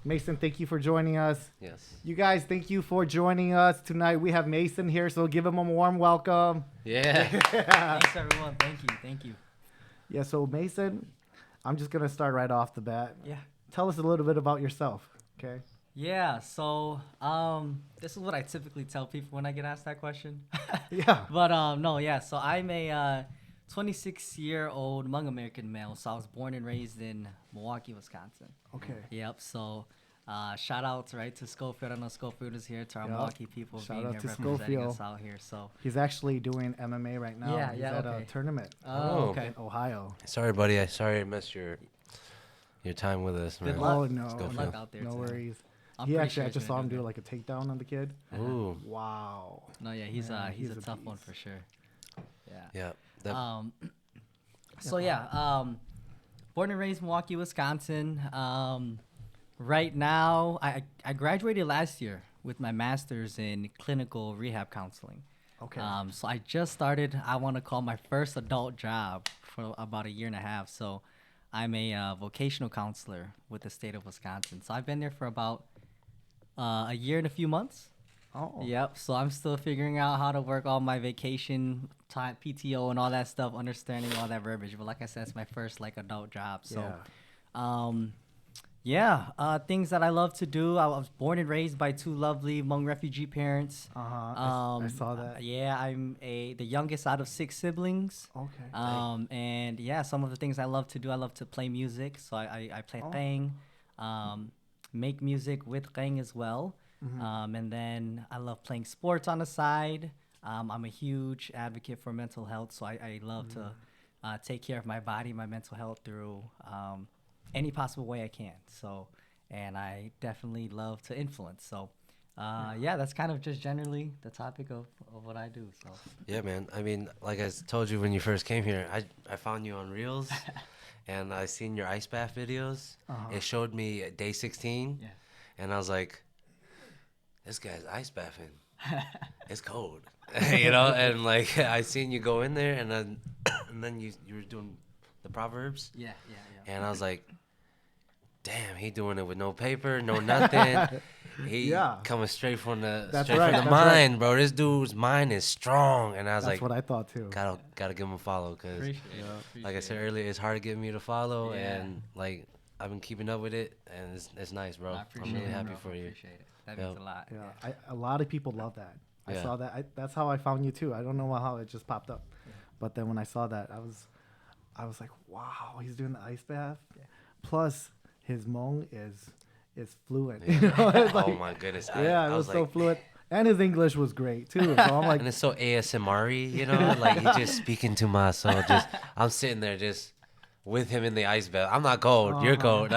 Mason, thank you for joining us. Yes. You guys, thank you for joining us tonight. We have Mason here, so give him a warm welcome. Yeah. Thanks, everyone. Thank you. Thank you. Yeah, so Mason, I'm just going to start right off the bat. Yeah. Tell us a little bit about yourself, okay? Yeah. So, this is what I typically tell people when I get asked that question. Yeah. But no, yeah. So I'm a 26-year-old Hmong American male. So I was born and raised in Milwaukee, Wisconsin. Okay. Yep. So, shout out right to Schofield. I know Schofield is here. To our Yep. Milwaukee people Shout being out here to representing Schofield. us out here. So. He's actually doing MMA right now. Yeah, He's yeah, at a okay. tournament Oh, okay. in Ohio. Sorry, buddy. Sorry I missed your time with us, man. Good luck. Oh, no. Go Good for luck it. out there. No tonight. worries. I'm He pretty actually, sure I he's just saw gonna him do do good. like a takedown on the kid. Ooh. Wow. No, yeah, he's Man, he's a he's a tough one beast. for sure. Yeah. Yeah. That, So yeah, born and raised Milwaukee, Wisconsin. Right now, I graduated last year with my master's in clinical rehab counseling. Okay. So I just started. I want to call my first adult job for about a year and a half. So I'm a vocational counselor with the state of Wisconsin. So I've been there for about a year and a few months. Oh. Yep. So I'm still figuring out how to work all my vacation time, PTO, and all that stuff, understanding all that verbiage. But like I said, it's my first like adult job. So, things that I love to do. I was born and raised by two lovely Hmong refugee parents. I saw that. Yeah, I'm the youngest out of 6 siblings. Okay. And yeah, some of the things I love to do. I love to play music. So I play qeej, make music with qeej as well. And then I love playing sports on the side. I'm a huge advocate for mental health, so I love to take care of my body, my mental health through any possible way I can. So, and I definitely love to influence. So, that's kind of just generally the topic of what I do. So. yeah, man. I mean, like I told you when you first came here, I found you on Reels, and I seen your ice bath videos. It showed me day 16, and I was like, this guy's ice bathing. It's cold, and like I seen you go in there, and then you were doing the proverbs. Yeah. And I was like, damn, he doing it with no paper, no nothing. He coming straight from the mind, bro. This dude's mind is strong, and I was That's like, what I thought too. gotta give him a follow, cause like I said earlier, it's hard to get me to follow, and like I've been keeping up with it, and it's nice, bro. I'm really happy for you. Appreciate it. That means a lot. Yeah, a lot of people love that. I Yeah. saw that. That's how I found you too. I don't know how it just popped up, but then when I saw that, I was like, wow, he's doing the ice bath. Yeah. Plus, his Hmong is fluent. Yeah. You know, it's Oh my goodness. it I was was so like, fluent, and his English was great too. So I'm like, and it's so ASMR-y, like he's just speaking to my soul. I'm sitting there just with him in the ice bath. I'm not cold. You're cold.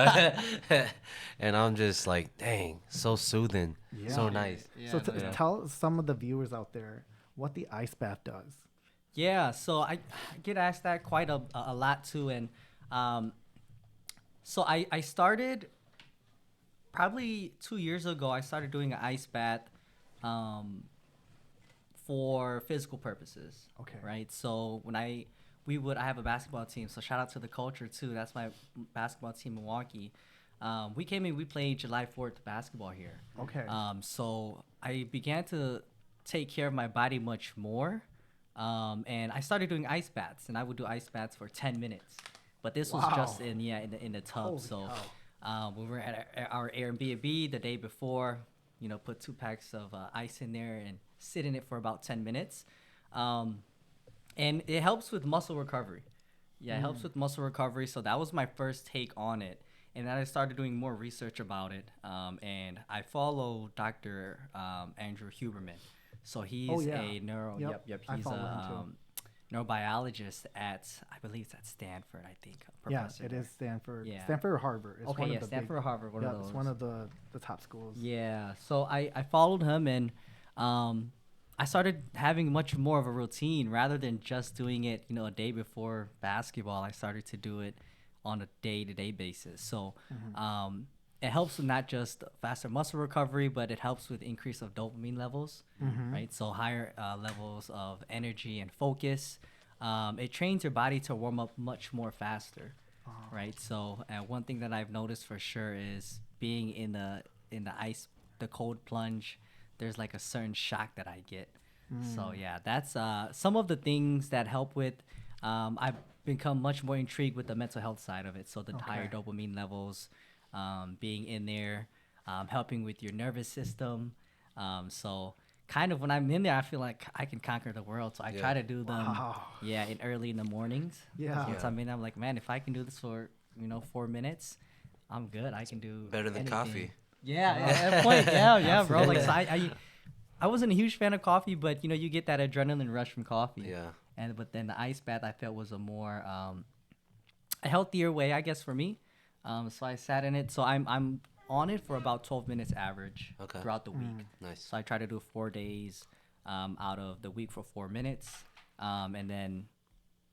And I'm just like, dang, so soothing, so nice. Yeah, so tell some of the viewers out there what the ice bath does. Yeah, so I get asked that quite a lot too, and so I started probably 2 years ago. I started doing an ice bath for physical purposes. Okay. Right. So when I have a basketball team. So shout out to the culture too. That's my basketball team, Milwaukee. We came in. We played July 4th basketball here. Okay. So I began to take care of my body much more. And I started doing ice baths, and I would do ice baths for 10 minutes. But this was just in the tub. Holy so cow. we were at our Airbnb the day before, put 2 packs of ice in there and sit in it for about 10 minutes. And it helps with muscle recovery. Yeah, it helps with muscle recovery. So that was my first take on it. And then I started doing more research about it. And I follow Dr. Andrew Huberman. So he's a he's a neurobiologist at, I believe it's at Stanford, I think. Yeah, it is Stanford. Yeah. Stanford or Harvard. It's one of the Stanford or Harvard, one of those. It's one of the top schools. Yeah, so I followed him, and I started having much more of a routine rather than just doing it, a day before basketball. I started to do it on a day-to-day basis. So it helps with not just faster muscle recovery, but it helps with increase of dopamine levels, right? So higher levels of energy and focus. It trains your body to warm up much more faster, right? So one thing that I've noticed for sure is being in the ice, the cold plunge, there's like a certain shock that I get. So yeah, that's some of the things that help with. I've become much more intrigued with the mental health side of it. So the higher dopamine levels, being in there, helping with your nervous system. So kind of when I'm in there, I feel like I can conquer the world. So I try to do them, in early in the mornings. Yeah. Once I'm in, I'm like, man, if I can do this for 4 minutes, I'm good. I can do better than anything. coffee. Yeah, at a point, yeah, bro. Like, so I wasn't a huge fan of coffee, but you get that adrenaline rush from coffee. Yeah. But then the ice bath I felt was a more a healthier way, I guess, for me. So I sat in it. So I'm on it for about 12 minutes average throughout the week. Nice. So I try to do 4 days out of the week for 4 minutes, and then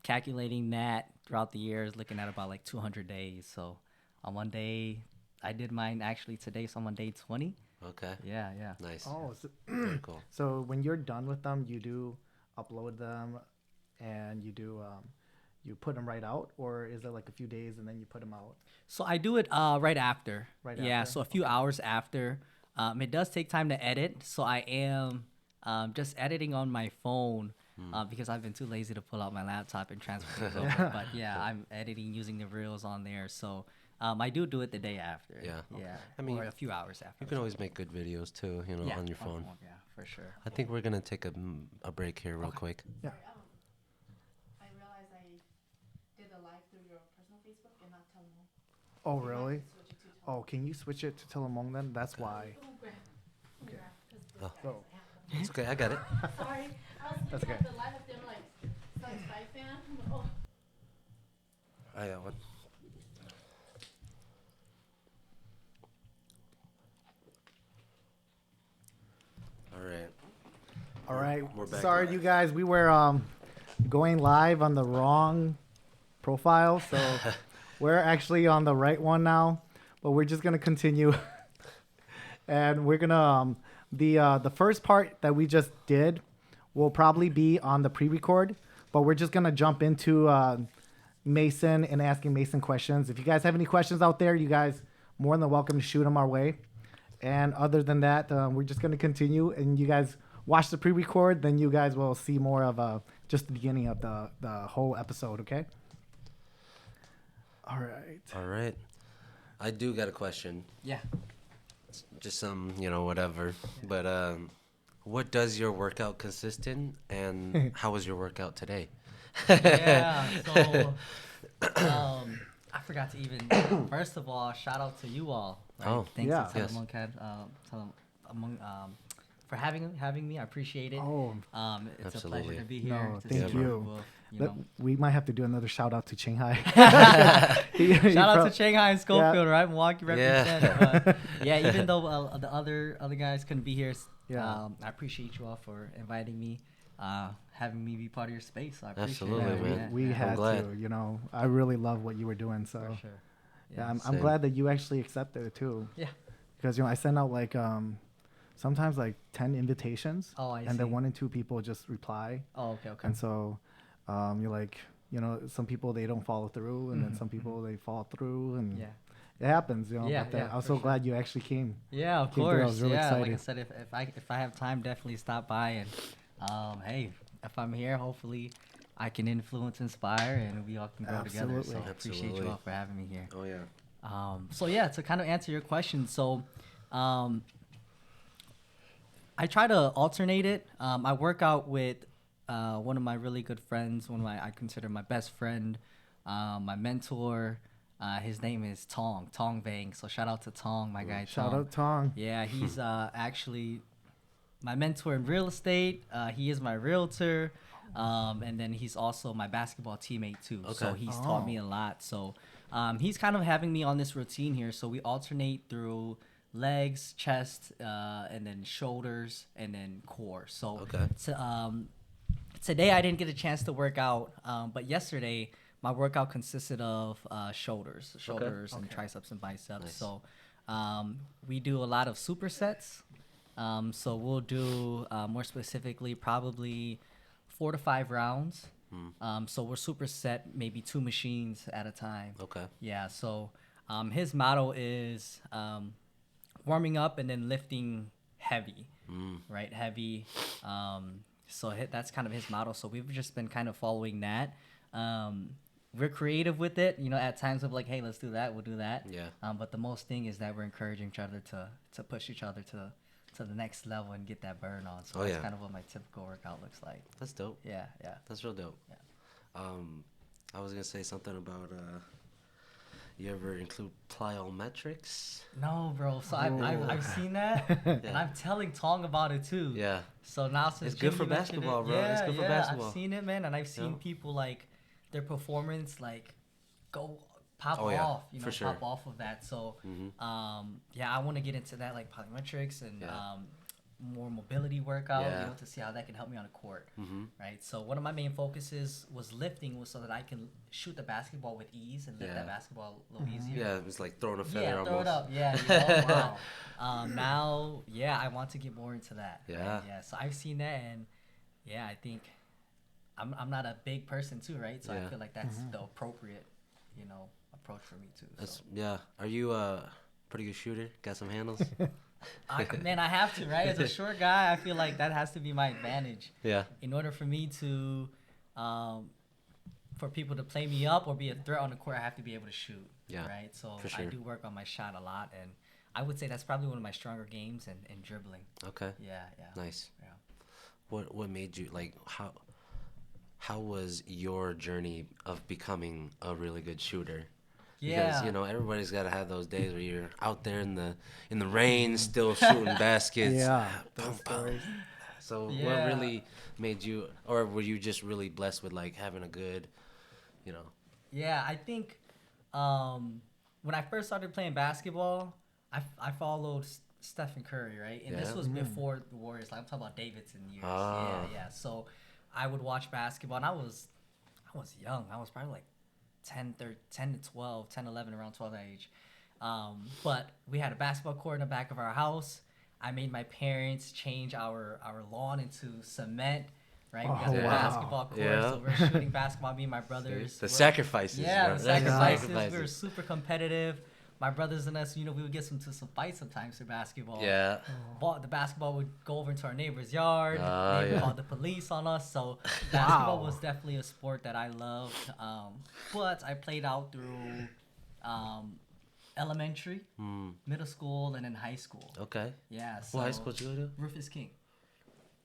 calculating that throughout the years, looking at about like 200 days. So on one day, I did mine actually today. So I'm on day 20. Okay. Yeah. Nice. Oh, so, Very cool. so when you're done with them, you do upload them, and you do you put them right out, or is it like a few days and then you put them out? So I do it right after. Right yeah, after? so a few hours after. It does take time to edit, so I am just editing on my phone because I've been too lazy to pull out my laptop and transfer things over. But yeah, I'm editing using the reels on there. So I do it the day after. Yeah. Yeah. I mean, or a few hours after. You can always make good videos too, on your phone. Yeah, for sure. I think we're gonna take a break here real quick. Yeah. I realized I did a live through your personal Facebook and not TeleHmong. Oh, You might really? have to switch it to TeleHmong. Oh, can you switch it to TeleHmong then? That's why. Oh, grab. Okay. Grab, 'cause this Oh. guy's like, It's okay, I got it. sorry. I was That's looking okay. at the live of them like some Spy fan. I'm like, oh. I got one. All right. All right. We're back Sorry, live. you guys. We were going live on the wrong profile, so we're actually on the right one now. But we're just gonna continue, and we're gonna the first part that we just did will probably be on the pre-record, but we're just gonna jump into Mason and asking Mason questions. If you guys have any questions out there, you guys more than welcome to shoot them our way. And other than that, we're just gonna continue, and you guys watch the pre-record, then you guys will see more of just the beginning of the whole episode. Okay. All right. All right. I do got a question. Yeah. Just some, whatever. But what does your workout consist in, and how was your workout today? Yeah. So I forgot to even. First of all, shout out to you all. Right? Oh, Thanks yeah. to Yes. TeleHmong for having me. I appreciate it. Oh, It's Absolutely. a pleasure to be here. No, to thank see you. people, we might have to do another shout out to Shanghai. Shout out to Shanghai and Schofield, right? Milwaukee Yeah. represent. But yeah, even though the other guys couldn't be here, Yeah. I appreciate you all for inviting me, having me be part of your space. I appreciate Absolutely, it. man. We I'm had glad. to. I really love what you were doing. So For sure. yeah, I'm Same. glad that you actually accepted it too. Yeah. Because I send out like sometimes like 10 invitations. Oh, I and see. then 1 and 2 people just reply. Oh, okay. And so you're like, some people they don't follow through, and then some people they follow through, and Yeah. it happens. Yeah, But yeah, I was for so sure. glad you actually came. Yeah, of Came through. I course. was really Yeah, like I excited. said, if I have time, definitely stop by. And hey, if I'm here, hopefully I can influence, inspire, and we all can grow together. Absolutely. So I appreciate Absolutely. you all for having me here. Oh, yeah. So yeah, to kind of answer your question, so I try to alternate it. I work out with one of my really good friends, I consider my best friend, my mentor. His name is Tong Vang. So shout out to Tong, my guy. Shout Tong. out Tong. Yeah, he's actually my mentor in real estate. He is my realtor. And then he's also my basketball teammate too. So Okay. he's taught me a lot. So he's kind of having me on this routine here. So we alternate through legs, chest, and then shoulders, and then core. So Okay. today I didn't get a chance to work out, but yesterday my workout consisted of shoulders and triceps and biceps. Nice. So we do a lot of supersets. So we'll do more specifically probably 4 to 5 rounds. So we're superset maybe 2 machines at a time. Okay. Yeah, so His motto is warming up and then lifting heavy, right? Heavy. So that's kind of his motto. So we've just been kind of following that. We're creative with it, you know, at times of like, hey, let's do that, we'll do that. Yeah. But the most thing is that we're encouraging each other to push each other to the next level and get that burn on. So that's kind of what my typical workout looks like. That's dope. Yeah, yeah. That's real dope. Yeah. I was gonna say something about you ever include plyometrics? No, bro. So I've seen that, and I'm telling Tong about it too. Yeah. So now since it's good for Jimmy mentioned basketball, it, bro. Yeah, It's good for basketball. I've seen it, man, and I've seen people like their performance like go pop off, you know, for sure. pop off of that. So, yeah, I want to get into that like plyometrics and more mobility workout, you know, to see how that can help me on the court, right? So one of my main focuses was lifting, was so that I can shoot the basketball with ease and lift that basketball a little easier. Yeah, it was like throwing a feather almost. Throw it up. Yeah, you know, wow. Now, I want to get more into that. Yeah. Right? Yeah. So I've seen that, and I think I'm not a big person too, right? So I feel like that's the appropriate, you know, approach for me too. That's, Are you a pretty good shooter? Got some handles? Man, I have to, right? As a short guy, I feel like that has to be my advantage. Yeah. In order for me to, for people to play me up or be a threat on the court, I have to be able to shoot. Yeah. Right. So I do work on my shot a lot, and I would say that's probably one of my stronger games in dribbling. Okay. Yeah. Yeah. Nice. Yeah. What made you like how was your journey of becoming a really good shooter? Because you know everybody's got to have those days where you're out there in the rain, still shooting baskets. Yeah, boom, boom. So what really made you, or were you just really blessed with like having a good, you know? Yeah, I think when I first started playing basketball, I followed Stephen Curry, right? And this was before the Warriors. Like I'm talking about Davidson years. Yeah. So I would watch basketball, and I was young. I was probably like 10 to 12, 10, 11, around 12 age. But we had a basketball court in the back of our house. I made my parents change our lawn into cement, right? We got a basketball court, so we're shooting basketball, me and my brothers. The sacrifices. Yeah, the sacrifices. We were super competitive. My brothers and us, you know, we would get into some fights sometimes for basketball. Yeah. The basketball would go over into our neighbor's yard. They would call the police on us. So basketball was definitely a sport that I loved. But I played out through elementary, middle school, and then high school. Okay. Yeah. So what high school did you go to? Rufus King.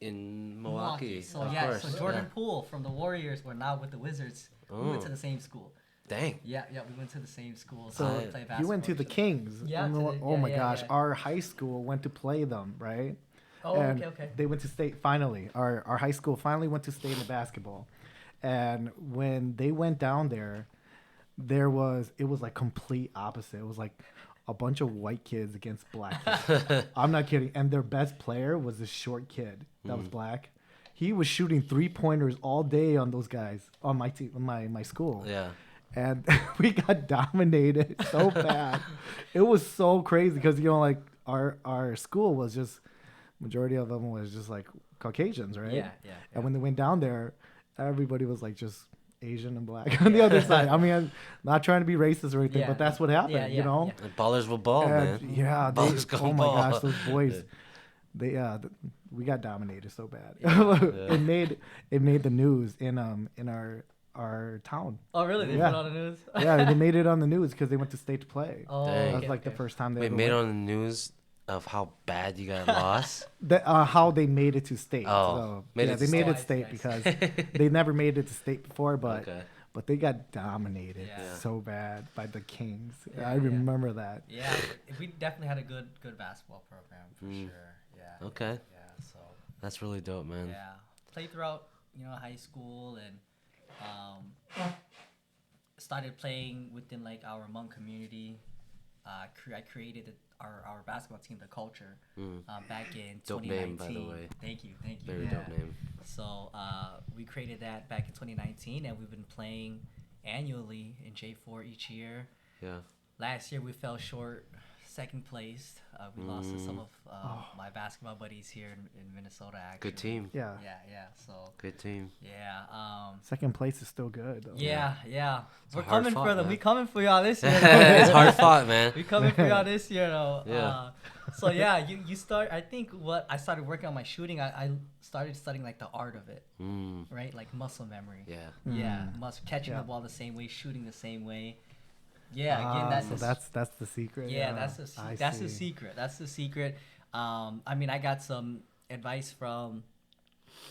In Milwaukee. So so Jordan Poole from the Warriors were now with the Wizards. We went to the same school. Dang. Yeah, we went to the same school. So we played basketball. you went to the Kings. Yeah. Oh my gosh, our high school went to play them, right? Oh, and okay. They went to state finally. Our high school finally went to state in basketball. And when they went down there, it was like complete opposite. It was like a bunch of white kids against black kids. I'm not kidding. And their best player was this short kid that was black. He was shooting 3-pointers all day on those guys on my team, my school. Yeah. And we got dominated so bad. It was so crazy because, you know, like our school was just, majority of them was just like Caucasians, right? Yeah. And when they went down there, everybody was like just Asian and black on the other side. I mean, I'm not trying to be racist or anything, but that's what happened, you know? Yeah. Ballers will ball, man. Yeah. Ballers my gosh, those boys. We got dominated so bad. It made the news in our town. Oh, really? They put it on the news? Yeah, they made it on the news because they went to state to play. Oh, that was the first time they made it on the news of how bad you got lost? How they made it to state. Oh, so, they made it state because they never made it to state before, but they got dominated so bad by the Kings. I remember that. Yeah, we definitely had a good basketball program for sure. Yeah. Okay. Yeah, so. That's really dope, man. Yeah. Played throughout, high school and started playing within like our Hmong community. I created our basketball team, the Culture, back in 2019. Dope name, by the way. Thank you. Very dope name. So we created that back in 2019, and we've been playing annually in J4 each year. Yeah. Last year we fell short second place. We lost to some of my basketball buddies here in Minnesota. Actually, Good team. Yeah. Yeah. So Good team. yeah. Second place is still good. Though. Yeah. It's We're a hard coming fought, for them. man. We coming for y'all this year. It's hard fought, man. We coming for y'all this year, though. Yeah. So yeah, you start. I think what I started working on my shooting. I started studying like the art of it, right? Like muscle memory. Yeah. Yeah, catching Yeah. the ball the same way, shooting the same way. Yeah, again, So that's the secret. yeah, that's the secret. That's the secret. I mean, I got some advice from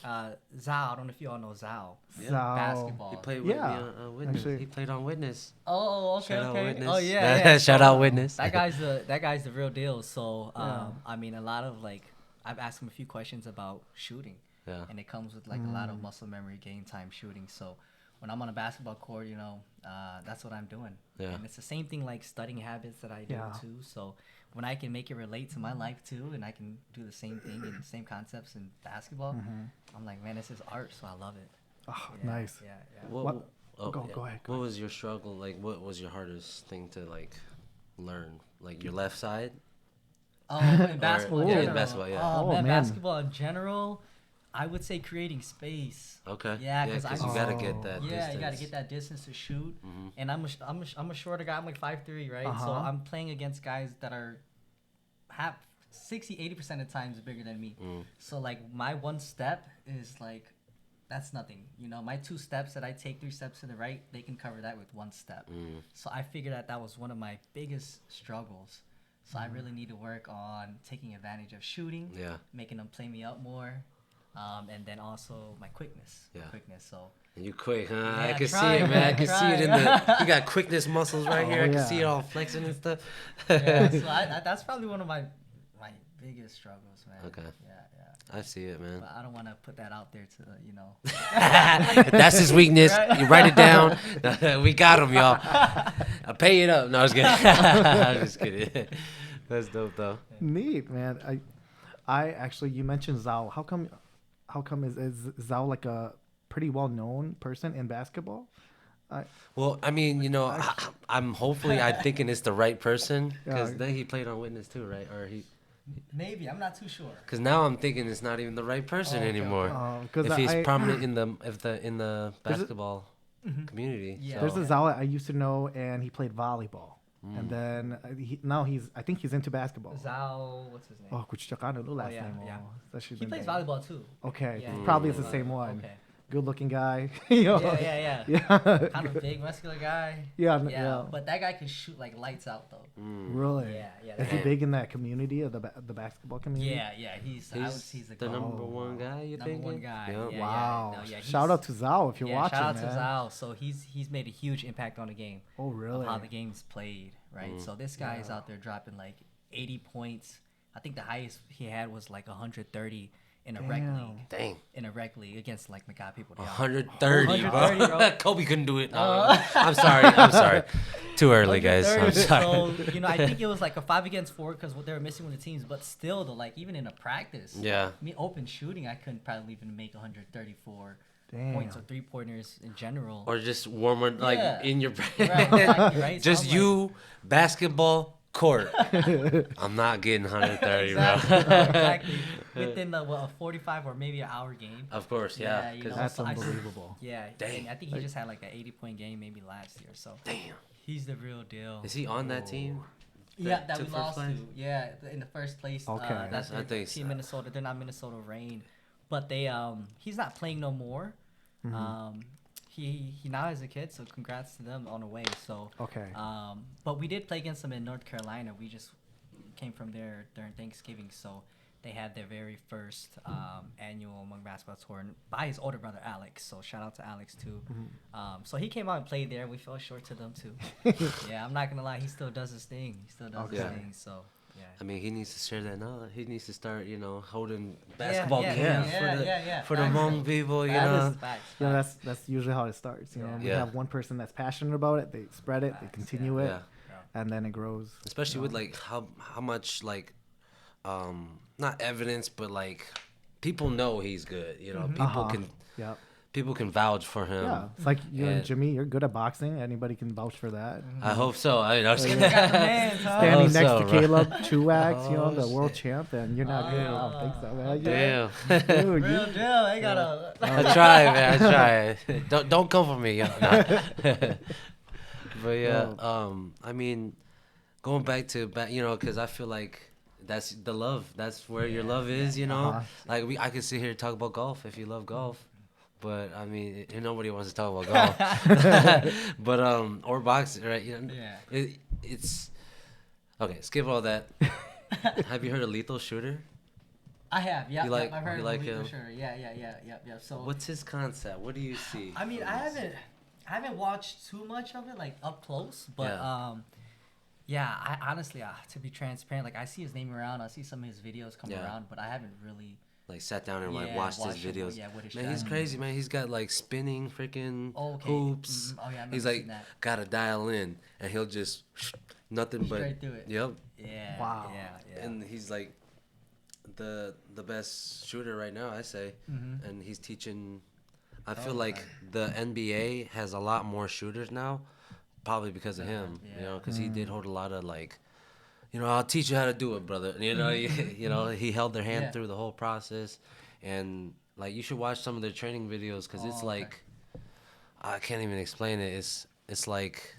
Zhao. I don't know if you all know Zhao. So, Basketball. He played with Yeah, me on Witness. actually. He played on Witness. Oh, okay, Shout out okay. Witness. Oh yeah. Shout So, out Witness. That guy's the real deal. So Yeah. I mean, a lot of like I've asked him a few questions about shooting. Yeah. And it comes with like a lot of muscle memory, game time shooting. So when I'm on a basketball court, that's what I'm doing. Yeah. And it's the same thing like studying habits that I do Yeah. too. So when I can make it relate to my life too, and I can do the same thing and the same concepts in basketball, I'm like, man, this is art, so I love it. Oh, Yeah, nice. Yeah. What- Go ahead. What was your struggle? Like, what was your hardest thing to like learn? Like your left side? Oh, in basketball in yeah, in general. basketball, yeah. Oh, Oh, man, man. basketball in general, I would say creating space. Okay. Yeah, 'cause I you just- gotta get that. Yeah, distance. you got to get that distance to shoot. Mhm. And I'm a shorter guy. I'm like 5'3", right? So Uh-huh. I'm playing against guys that are 60-80% of the times bigger than me. So like my one step is like that's nothing. My 2 steps that I take, 3 steps to the right, they can cover that with 1 step. So I figured that was one of my biggest struggles. So I really need to work on taking advantage of shooting, Yeah. making them play me up more, and then also my quickness. Yeah. So And you quick, huh? Yeah, I can try, see it, man. I can see it in try. the. You got quickness muscles right here. I can yeah. see it all flexing and stuff. yeah, so that's probably one of my biggest struggles, man. Okay. Yeah. I see it, man. But I don't want to put that out there That's his weakness. Right. You write it down. We got him, y'all. I pay it up. No, I was kidding. I'm just kidding. That's dope, though. Neat, man. I actually, you mentioned Zhao. How come is Zhao like a pretty well known person in basketball? Well, I mean, I'm thinking it's the right person because Yeah. then he played on Witness too, right? Or he. Maybe I'm not too sure. Because now I'm thinking it's not even the right person Okay, anymore. Because If he's prominent in the basketball community. Yeah. there's a Okay. Zhao I used to know, and he played volleyball, and then I think he's into basketball. Zhao, what's his name? Oh, kuchakano last yeah, name. yeah. That should He be plays bad. volleyball too. Okay, Yeah, he probably plays it's the same volleyball. one. Okay. Good looking guy. Yeah. Yeah. Kind of big, muscular guy. Yeah. But that guy can shoot like lights out though. Really? Yeah. Is he big in that community of the basketball community? Yeah. He's The the number one guy, you number think? one guy. Yep. Yeah, Wow. No, Shout out to Zhao if you're watching, shout out man. to Zhao. So he's made a huge impact on the game. Oh, really? Of how the game's played, right? So this guy is out there dropping like 80 points. I think the highest he had was like 130 in a rec Damn. league. Dang. In a rec league against like Macau people. 130, 130, bro. bro. Kobe couldn't do it. No. I'm sorry. Too early, guys. I'm 130. sorry. So, I think it was like a 5 against 4 because they were missing one of the teams. But still, though, like even in a practice, Yeah. me open shooting, I couldn't probably even make 134 Damn. points or 3-pointers in general. Or just warmer, like Yeah. in your Right, exactly, right? So Just I'm like- you, basketball, court. I'm not getting 130, Exactly, bro. exactly. Within a 45 or maybe an hour game. Of course, yeah. 'cause That's so I see- unbelievable. Yeah, Dang. and I think he just had like an 80-point game maybe last year. So Damn. he's the real deal. Is he on that team? Yeah, that took we first lost place? to. Yeah, in the first place. Okay. That's I their think team so. Minnesota. They're not Minnesota Reign, but they he's not playing no more. He now has a kid, so congrats to them on the way. So Okay. but we did play against them in North Carolina. We just came from there during Thanksgiving, so they had their very first annual Hmong basketball tour by his older brother Alex. So shout out to Alex too. So he came out and played there. We fell short to them too. Yeah, I'm not gonna lie, he still does his thing. He still does his Okay. thing. So yeah. I mean, he needs to share that knowledge. He needs to start, holding basketball yeah, camps yeah, for the facts. Hmong people, you That know. is facts, Yeah, facts. that's usually how it starts. You know, we Yeah. have one person that's passionate about it, they spread it, they Facts, continue it, Yeah. and then it grows. Especially with like how much like not evidence but like people know he's good, people Uh-huh. can Yep. people can vouch for him. Yeah, it's like you and And- Jimmy. You're good at boxing. Anybody can vouch for that. I hope so. I was Yeah. Got the man, huh? I Standing hope next so, to bro. Caleb Truax, you know, Oh, the world shit. champ, and you're not good. I don't think so, man. Damn. Dude, Real you, deal. They got a. I try, man. I try. Don't come for me. Yo. No. But yeah, I mean, going back to because I feel like that's the love. That's where your love is. You know, like I could sit here and talk about golf if you love golf. But I mean, nobody wants to talk about golf. But or boxing, right? You know, Yeah. it's okay. Skip all that. Have you heard of Lethal Shooter? I have, yeah. You like- I've heard you of like Lethal him? Shooter. Yeah. So What's his concept? What do you see? I mean, I haven't watched too much of it, like up close, but I honestly, to be transparent, like I see his name around, I see some of his videos come around, but I haven't really like sat down and like watched his him, videos. what his Man, he's strategy crazy, man. He's got like spinning freaking okay. hoops. Oh yeah, I've He's never like seen that. gotta dial in, and he'll just nothing but Straight through it. Yep. Yeah. Wow. Yeah. And he's like the best shooter right now, I say. Mm-hmm. And he's teaching. I feel like the NBA has a lot more shooters now, probably because of him. You know, because he did hold a lot of like. I'll teach you how to do it, brother. You know, he held their hand through the whole process, and like you should watch some of their training videos because it's like, I can't even explain it. It's like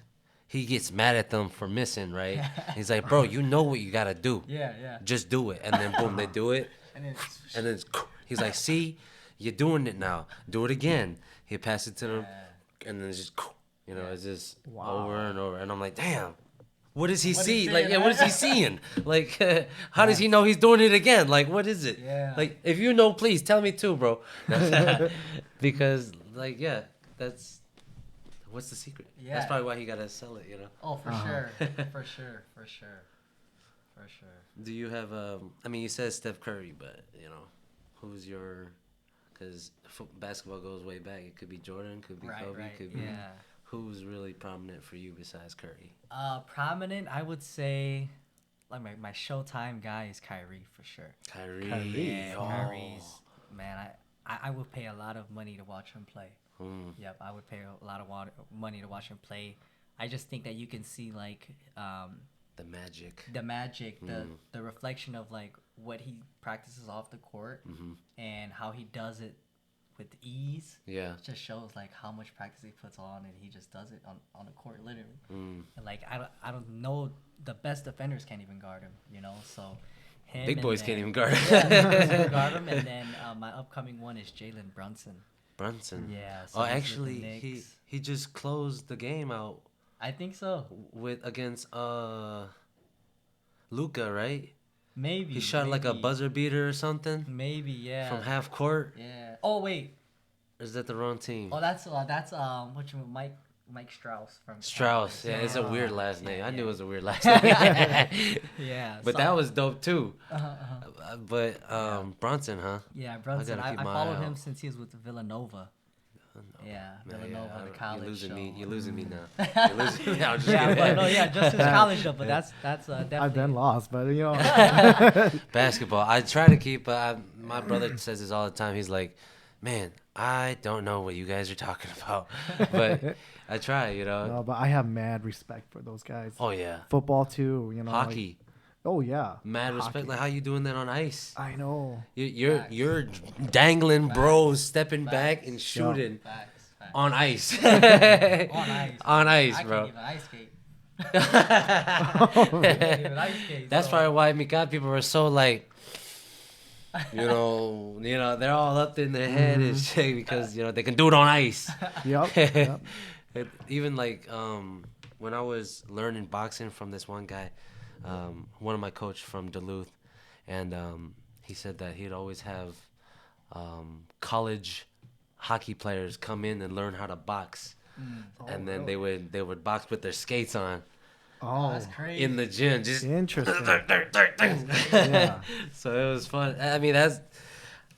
he gets mad at them for missing, right? He's like, bro, you know what you gotta do. Yeah. Just do it, and then boom, they do it, And then and then he's like, see, you're doing it now. Do it again. He passes it to them, and then it's just, it's just over and over, and I'm like, damn. What does he see? Like, what is he seeing? Like, how does he know he's doing it again? Like, what is it? Yeah. Like, if you know, please tell me too, bro. Because, like, that's what's the secret? Yeah. That's probably why he gotta sell it, Oh, for sure. For sure. Do you have I mean, you said Steph Curry, but who's your? Because basketball goes way back. It could be Jordan, could be Kobe, could be. Yeah. Who's really prominent for you besides Curry? Prominent, I would say, like my Showtime guy is Kyrie for sure. Kyrie. Yeah, Oh. Kyrie's, man, I would pay a lot of money to watch him play. Yep, I would pay a lot of money to watch him play. I just think that you can see like The magic. the reflection of like what he practices off the court and how he does it with ease. Yeah. It just shows like how much practice he puts on, and he just does it on the court literally. And like I don't know, the best defenders can't even guard him, so him Big and boys then- can't even guard. can't guard him. And then my upcoming one is Jalen Brunson. Brunson. Yeah. Oh, he's with the actually, Knicks. he just closed the game out I think so. against Luca, right? Maybe He shot like a maybe. buzzer beater or something Maybe, yeah. from half court. Yeah. Oh wait. Or is that the wrong team? Oh, that's what you Mike Strauss from Strauss. Yeah, Cowboys. it's a weird last name. Yeah, I knew yeah. it was a weird last name. Yeah. But so- that was dope too. Uh-huh. But Bronson, huh? Yeah, Brunson. gotta I keep my followed eye him out. since he was with Villanova. Yeah, Man, Villanova, the college you're losing show. me. You're losing me now. You're losing me. I'm just Yeah, kidding. but no, yeah, just his college though. But that's definitely. I've been lost, but Basketball. I try to keep. My brother says this all the time. He's like, "Man, I don't know what you guys are talking about," but I try. no, but I have mad respect for those guys. Oh yeah. Football too, Hockey. oh yeah. Mad respect. Hockey. Like how you doing that on ice? I know. You're dangling bros, stepping back and shooting Facts. on ice. On ice. On ice, I bro. can't even ice skate. I can't even ice skate. That's so- probably why Mika people are so like, they're all up in their head and shit because they can do it on ice. Yep. Even like when I was learning boxing from this one guy, one of my coach from Duluth, and he said that he'd always have college hockey players come in and learn how to box, and then they would box with their skates on Oh, That's crazy. in the gym, just interesting. Yeah. so it was fun. I mean,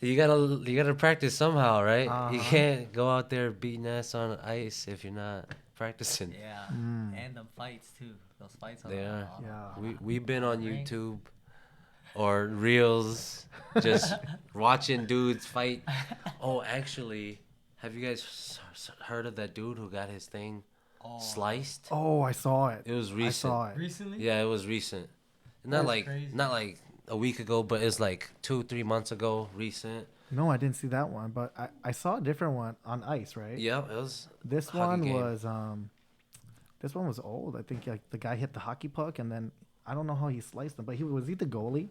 you gotta practice somehow, right? You can't go out there beating ass on ice if you're not practicing. Yeah, and the fights too. Those fights are. They are. Yeah. We've been on Ring. YouTube or Reels, just watching dudes fight. Oh, actually, Have you guys heard of that dude who got his thing sliced? Oh, I saw it. It was I recent. saw it. Recently? Yeah, it was recent. That's crazy. Not like a week ago, but it's like 2-3 months ago. Recent. No, I didn't see that one, but I saw a different one on ice, right? Yeah, it was. This hockey one game. was this one was old. I think like the guy hit the hockey puck and then I don't know how he sliced him, but was he the goalie?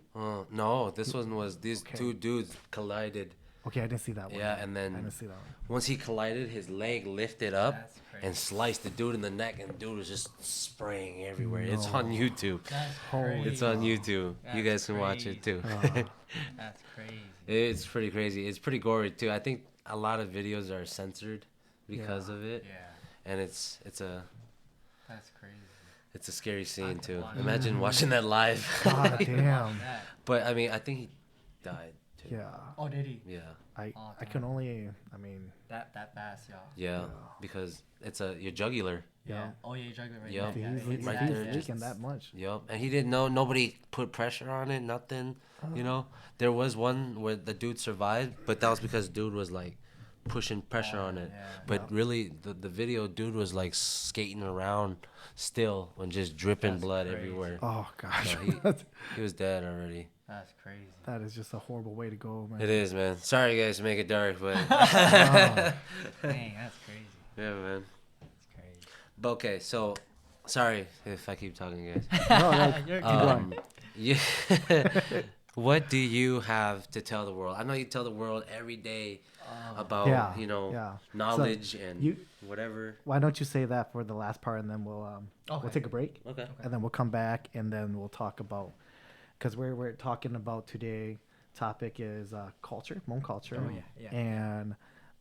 No, this one was these Okay. two dudes collided. Okay, I didn't see that one. Yeah, and I then didn't see that one. once he collided, his leg lifted up That's crazy. and sliced the dude in the neck, and the dude was just spraying everywhere. It's No. on YouTube. That's Holy crazy. It's on YouTube. You That's guys can watch it too. That's crazy. It's pretty crazy. It's pretty gory too. I think a lot of videos are censored because Yeah. of it, Yeah, and it's a that's crazy. scary scene could too. watch it. Imagine watching that live. God damn. That. But I mean, I think he died too. Yeah. Oh, did he? Yeah. I Oh, I can damn. only That fast, y'all. Yeah. Because it's your jugular. Yeah. Oh, yeah, jugular right Yeah. there. Yeah, he's it hits right that, there, yeah. just- leaking that much. Yep. And he didn't know. Nobody put pressure on it. Nothing. You know. There was one where the dude survived, but that was because dude was like pushing pressure on it. yeah. But really, the video, dude was like skating around still and just dripping That's blood crazy. everywhere. Oh gosh. So he was dead already. That's crazy. That is just a horrible way to go, man. It is, man. Sorry, guys, to make it dark, but Oh, Dang, that's crazy. yeah, man. That's crazy. But okay, so sorry if I keep talking, guys. no, like, You're keep going. Yeah. What do you have to tell the world? I know you tell the world every day about Yeah, yeah. knowledge and you- whatever. Why don't you say that for the last part, and then we'll Okay. take a break, Okay. and then we'll come back, and then we'll talk about, because we're talking about today. Topic is culture, Hmong culture, Oh, yeah. and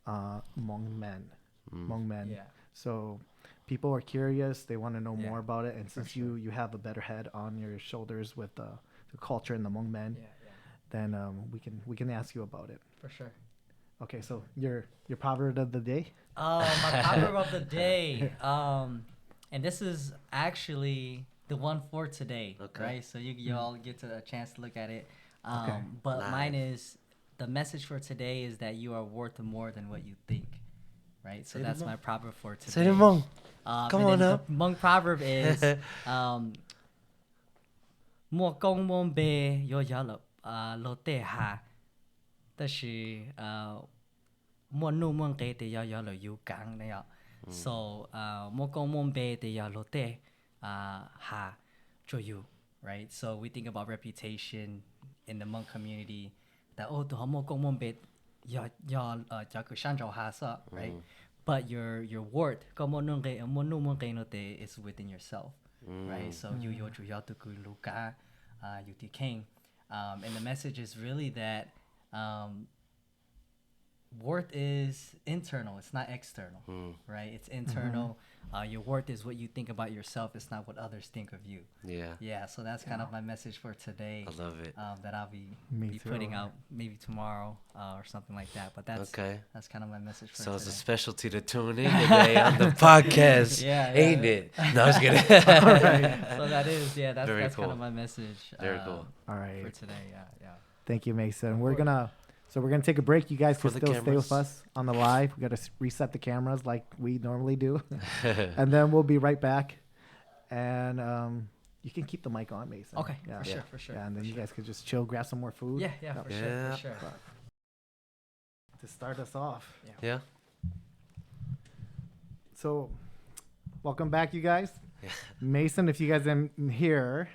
Hmong men, Hmong men. Yeah. So people are curious; they want to know Yeah, more about it, and since sure. you have a better head on your shoulders with the culture and the Hmong men, Yeah, then we can ask you about it. for sure. Okay, so your proverb of the day. My proverb of the day. And this is actually the one for today, Okay. right? So you all get a chance to look at it. Okay. But Live. mine is, the message for today is that you are worth more than what you think, right? So that's my proverb for today. Say the Hmong. Come and on then up. The Hmong proverb is, "莫公莫被有压了落地下，但是莫怒莫给的要了有讲那样。So 莫公莫被的要落地下就有 right? So we think about reputation in the Hmong community that 都莫公莫被要叫个上着下色 right? But your worth ก็莫弄给莫怒莫给了的 is within yourself, right? So you 主要的个路家you the king, and the message is really that worth is internal, it's not external, right? It's internal. Your worth is what you think about yourself, it's not what others think of you. Yeah. So that's kind of my message for today. I love it. That I'll be Me too. putting out maybe tomorrow or something like that. But that's Okay. that's kind of my message for So today. it's a specialty to tune in today on the podcast, Yeah, ain't it? No, I was kidding. So that is that's Very kind cool. of my message. Very cool. All For right. today, yeah. Thank you, Mason. We're gonna take a break. You guys For can the still stay with cameras. us on the live. We gotta reset the cameras like we normally do, and then we'll be right back. And you can keep the mic on, Mason. Okay, Yeah. for sure. Yeah, and then for you sure. guys could just chill, grab some more food. Yeah, Yep. for sure, Yeah. for sure. To start us off. Yeah. So, welcome back, you guys. Yeah. Mason, if you guys didn't hear,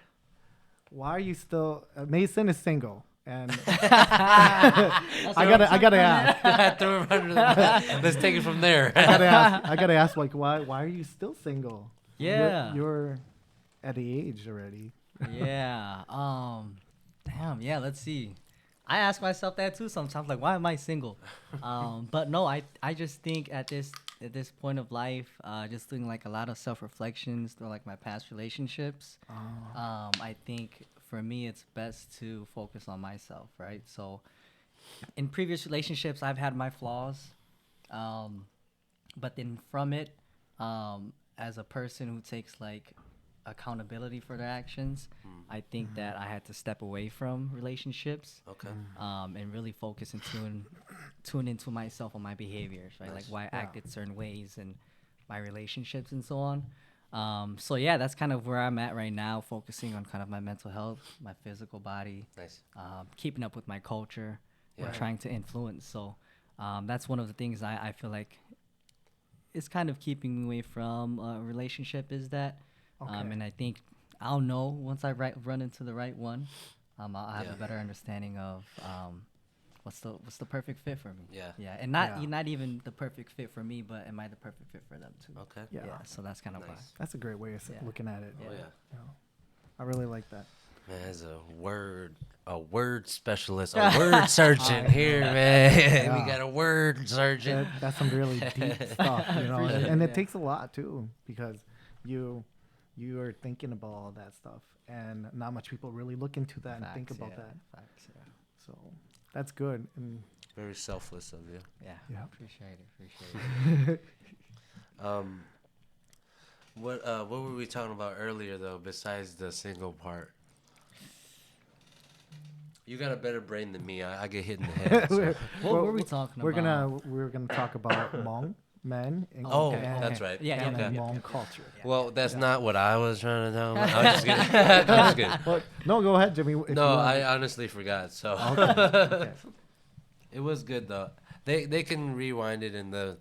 why are you still? Mason is single, and I gotta ask. Throw him under the bus. Let's take it from there. I gotta ask, like, why are you still single? Yeah. You're at the age already. Yeah. Damn. Yeah. Let's see. I ask myself that too sometimes. Like, why am I single? But no, I just think at this point of life, just doing like a lot of self reflections through like my past relationships. I think for me, it's best to focus on myself, right? So, in previous relationships, I've had my flaws, but then from it, as a person who takes like accountability for their actions, I think that I had to step away from relationships Okay. and really focus and tune tune into myself and my behaviors, right? Like why I acted certain ways and my relationships and so on. So yeah, that's kind of where I'm at right now, focusing on kind of my mental health, my physical body, keeping up with my culture, and trying to influence. So that's one of the things I feel like is kind of keeping me away from a relationship is that. And I think I'll know once I run into the right one. I'll have a better understanding of what's the perfect fit for me. Yeah, and not even the perfect fit for me, but am I the perfect fit for them too? Okay. Yeah. So that's kind of why. That's a great way of looking at it. Oh yeah. You know, I really like that. Man, as a word specialist, a word surgeon here, man. Yeah. We got a word surgeon. That's some really deep stuff, you know, and it takes a lot too, because you are thinking about all that stuff, and not much people really look into that and think about that. Facts, yeah. So that's good. And Very selfless of you. Yeah. Appreciate it. What were we talking about earlier though? Besides the single part, you got a better brain than me. I get hit in the head. So. What were we talking about? We're gonna talk about Hmong men. And, That's right. Yeah. Hmong culture. Well, that's not what I was trying to talk about. I was just kidding. I'm just kidding. Well, no, go ahead, Jimmy. if you No, want. I honestly forgot. So Okay. it was good though. They can rewind it in the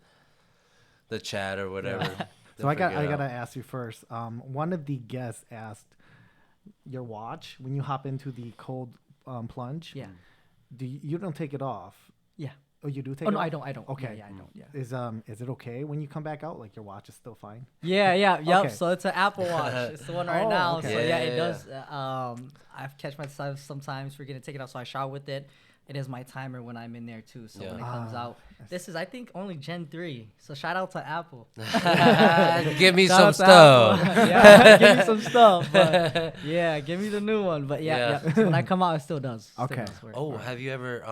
chat or whatever. Yeah. They'll So I figure it gotta out. ask you first. One of the guests asked your watch when you hop into the cold plunge. Yeah. You don't take it off? Yeah. Oh, you do take Oh it no, off? I don't. Okay. Yeah, I don't. Yeah. Is it okay when you come back out? Like your watch is still fine? Yep. Okay. So it's an Apple Watch. It's the one right Oh, now. okay. So Yeah, it yeah, does. I've catch myself sometimes forgetting to take it off, so I shower with it. It is my timer when I'm in there too. So when it comes out, this is I think only Gen 3. So shout out to Apple. Give me Shout some out to stuff. Apple. Yeah, give me some stuff. But yeah, give me the new one. But Yeah. yeah. When I come out, it still does. Still Okay. does work. Oh, have you ever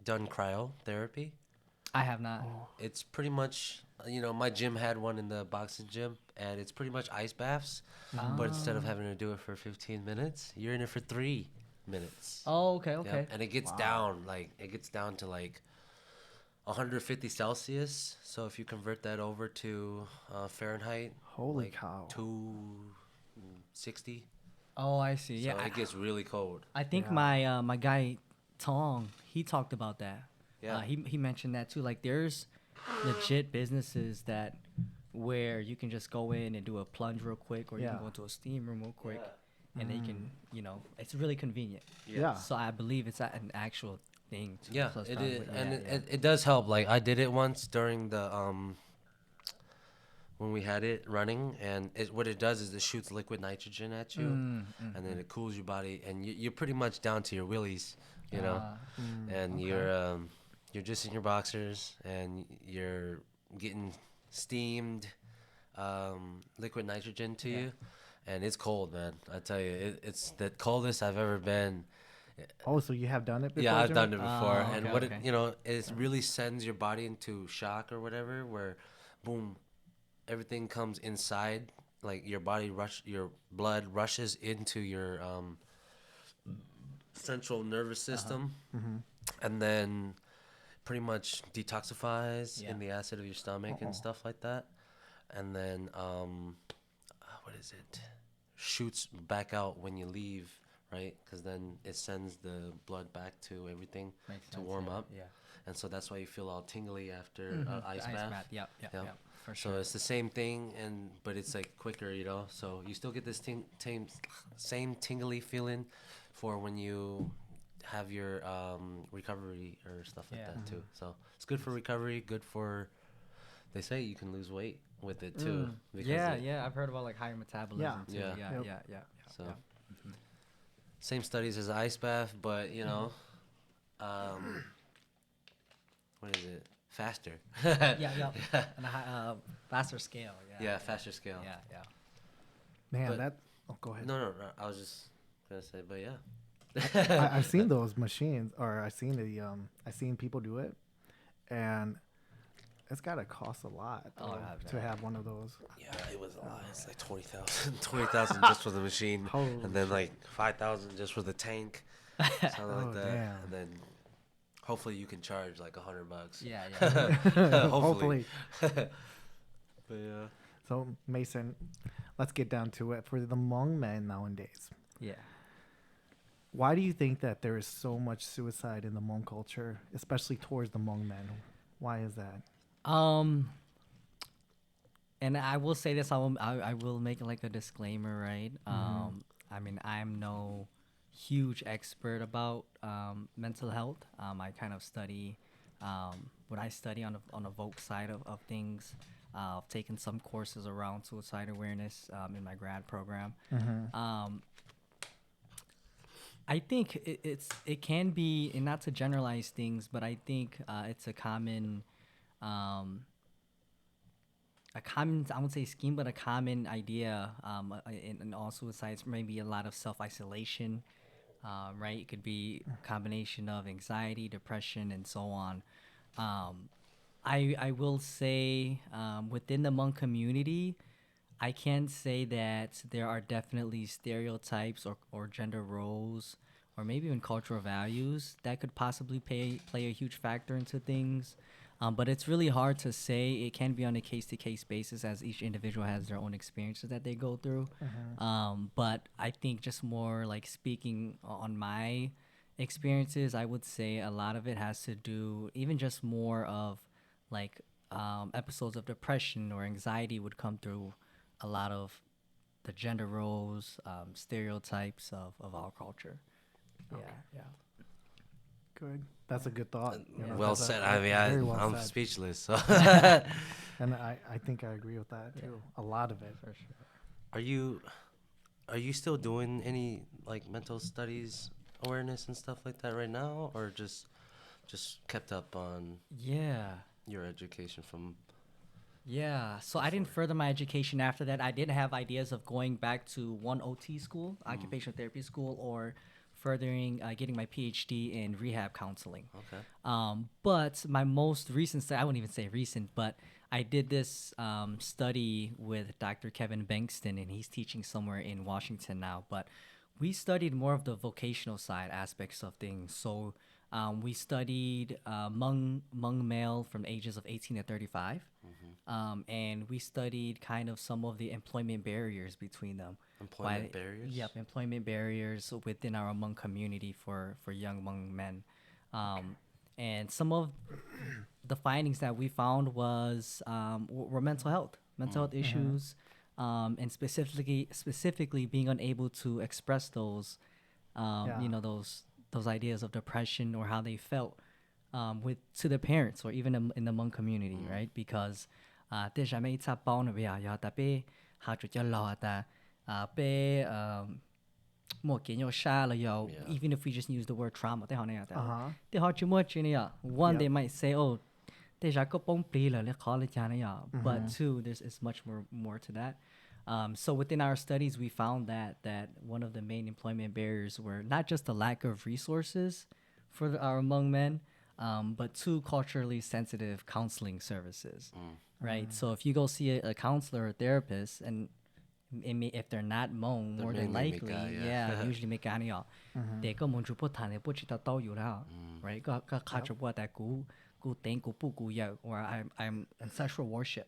done cryotherapy? I have not. It's pretty much, my gym had one in the boxing gym, and it's pretty much ice baths, but instead of having to do it for 15 minutes, you're in it for 3 minutes. Oh, okay. Yep. And it gets down to like 150 Celsius. So if you convert that over to Fahrenheit, Holy like cow. 260. Oh, I see. So Yeah. it gets really cold. I think Yeah. my guy Tong, he talked about that. Yeah. He mentioned that too. Like there's legit businesses that where you can just go in and do a plunge real quick, or you can Yeah. go into a steam room real quick, and they can, it's really convenient. Yeah. So I believe it's an actual thing. Too. Yeah, So it's it probably- is, and yeah. it does help. Like I did it once during the when we had it running, and what it does is it shoots liquid nitrogen at you, and then it cools your body, and you're pretty much down to your willies, and you're just in your boxers, and you're getting steamed liquid nitrogen to you, and it's cold, man. I tell you, it's the coldest I've ever been. Oh, so you have done it before? Yeah, I've Jimmy? done it before, and okay, what okay. it really sends your body into shock or whatever, where, boom, everything comes inside, like your blood rushes into your central nervous system, and then pretty much detoxifies in the acid of your stomach and stuff like that, and then what is it? Shoots back out when you leave. Right, because then it sends the blood back to everything to warm up, and so that's why you feel all tingly after ice bath. Yep. For So sure. it's the same thing, but it's like quicker, So you still get this same tingly feeling for when you have your recovery or stuff like that too. So it's good for recovery, good for. They say you can lose weight with it too. Because I've heard about like higher metabolism too. Yeah. Yeah. So. Same studies as ice bath, but what is it? Faster. Yeah. And a faster scale. Yeah, faster scale. Yeah. Man, go ahead. No. I was just gonna say, but yeah. I've seen those machines, or I've seen people do it, and it's gotta cost a lot to have one of those. Yeah, it was a lot. It's like 20,000 just for the machine, and then like 5,000 just for the tank, something like that. Damn. And then Hopefully you can charge like $100. Yeah, yeah. Hopefully. But yeah. So Mason, let's get down to it. For the Hmong men nowadays, Yeah. why do you think that there is so much suicide in the Hmong culture, especially towards the Hmong men? Why is that? And I will say this, I will make like a disclaimer, right? I mean, I'm no huge expert about mental health. I kind of study what I study on a Vogue side of things. I've taken some courses around suicide awareness in my grad program. I think it can be, and not to generalize things, but I think it's a common I won't say scheme, but a common idea in all suicides. Maybe a lot of self-isolation, right? It could be a combination of anxiety, depression, and so on. I will say within the Hmong community, I can say that there are definitely stereotypes or gender roles or maybe even cultural values that could possibly play a huge factor into things. But it's really hard to say. It can be on a case-to-case basis as each individual has their own experiences that they go through. But I think just more like speaking on my experiences, I would say a lot of it has to do even just more of like episodes of depression or anxiety would come through a lot of the gender roles, stereotypes of our culture. Okay. Yeah. Good. That's a good thought. Well said. I mean, very well I'm said. speechless. So. And I think I agree with that too. A lot of it. For sure. Are you still doing any like mental studies awareness and stuff like that right now, or just kept up on Yeah. your education from? Yeah, so I didn't further my education after that. I did have ideas of going back to one OT school, occupational therapy school, or furthering, getting my PhD in rehab counseling. Okay. But my most recent study, I wouldn't even say recent, but I did this study with Dr. Kevin Bankston, and he's teaching somewhere in Washington now. But we studied more of the vocational side aspects of things. So we studied Hmong male from ages of 18 to 35. And we studied kind of some of the employment barriers between them. Employment barriers? Yep, employment barriers within our Hmong community for young Hmong men. And some of the findings that we found was were mental health issues, and specifically being unable to express those, those ideas of depression or how they felt to their parents or even in the Hmong community, right? Because even if we just use the word trauma, one, they might say, oh, but two, it's much more to that. So within our studies, we found that one of the main employment barriers were not just the lack of resources for our Hmong men, but two, culturally sensitive counseling services, right? So if you go see a counselor or therapist, and if they're not Hmong, more than likely, usually make any they go right? Or I'm ancestral worship,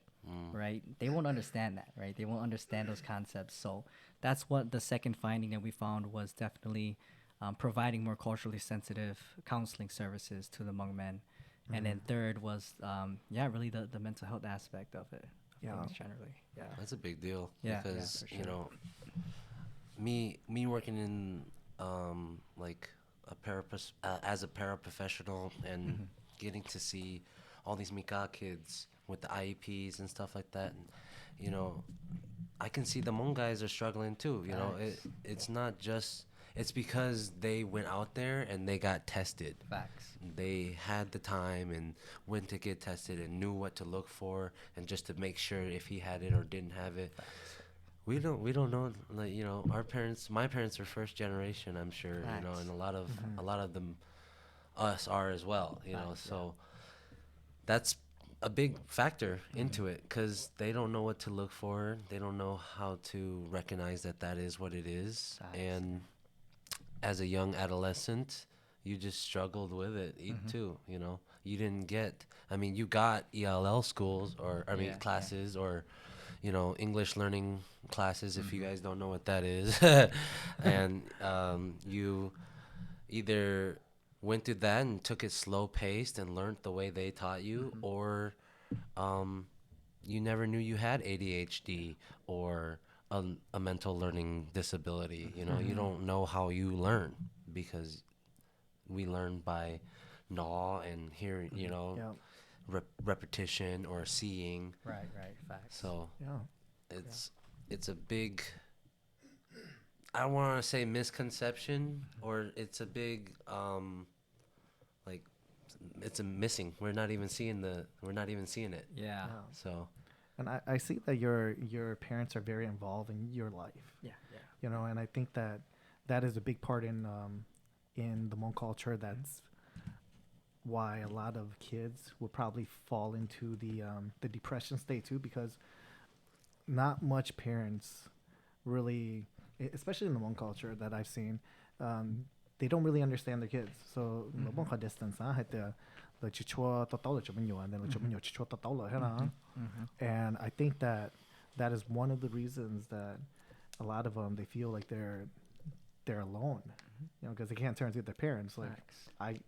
right? They won't understand that, right? They won't understand those concepts. So that's what the second finding that we found was definitely providing more culturally sensitive counseling services to the Hmong men. And then third was, really the mental health aspect of it. Things generally. Yeah. That's a big deal. Yeah, Because, for you sure. know, me working in like as a paraprofessional and getting to see all these Mika kids with the IEPs and stuff like that, and, you know, I can see the Hmong guys are struggling too. You know, it's not just. It's because they went out there and they got tested. Facts. They had the time and went to get tested and knew what to look for, and just to make sure if he had it or didn't have it. Facts. We don't know. Like, you know, my parents are first generation, I'm sure. Facts. You know, and a lot of them, us are as well. You know, so that's a big factor into it, because they don't know what to look for. They don't know how to recognize that is what it is. Facts. And as a young adolescent, you just struggled with it too. You know, you didn't get. I mean, you got ELL schools classes or, you know, English learning classes. If you guys don't know what that is, and you either went through that and took it slow paced and learned the way they taught you, or you never knew you had ADHD or a mental learning disability. You know, you don't know how you learn because we learn by gnaw and hearing, you know, repetition or seeing. Right, facts. So it's a big, I don't want to say misconception, or it's a big like it's a missing. We're not even seeing it. Yeah. So. And I see that your parents are very involved in your life. Yeah. You know, and I think that is a big part in the Hmong culture. That's why a lot of kids will probably fall into the depression state too, because not much parents really, especially in the Hmong culture that I've seen, they don't really understand their kids. So the Hmong distance, the chichua totolo chubanyo and then the chubanyo chichua totolo, and I think that is one of the reasons that a lot of them, they feel like they're alone, you know, because they can't turn to their parents. Like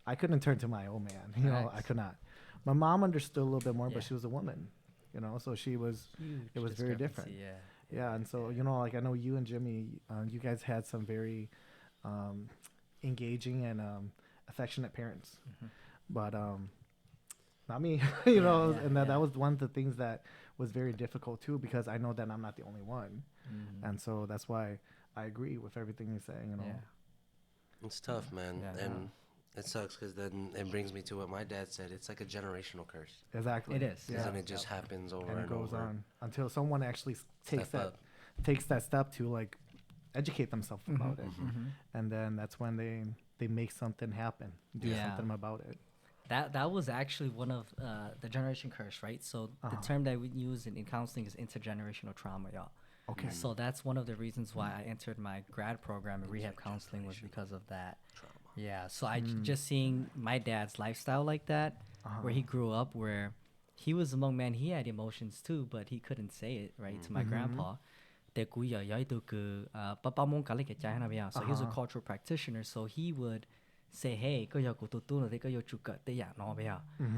I couldn't turn to my old man, you know, I could not. My mom understood a little bit more, but she was a woman, you know, so it was very different. Yeah, and so, you know, like I know you and Jimmy, you guys had some very engaging and affectionate parents, but not me, you know, and that was one of the things that was very difficult too, because I know that I'm not the only one, and so that's why I agree with everything you're saying, you know. It's tough, man, and it sucks because then it brings me to what my dad said. It's like a generational curse. Exactly. It is. Because then it just happens over and and goes over. on until someone actually takes Step that step to like educate themselves about it, and then that's when they make something happen, do something about it. That was actually one of the generation curse, right? So the term that we use in counseling is intergenerational trauma, y'all. Okay. So that's one of the reasons why I entered my grad program in rehab counseling, was because of that. Trauma. Yeah. So I just seeing my dad's lifestyle like that, where he grew up, where he was a Hmong man, he had emotions too, but he couldn't say it, right, to my grandpa. So he was a cultural practitioner, so he would say, hey,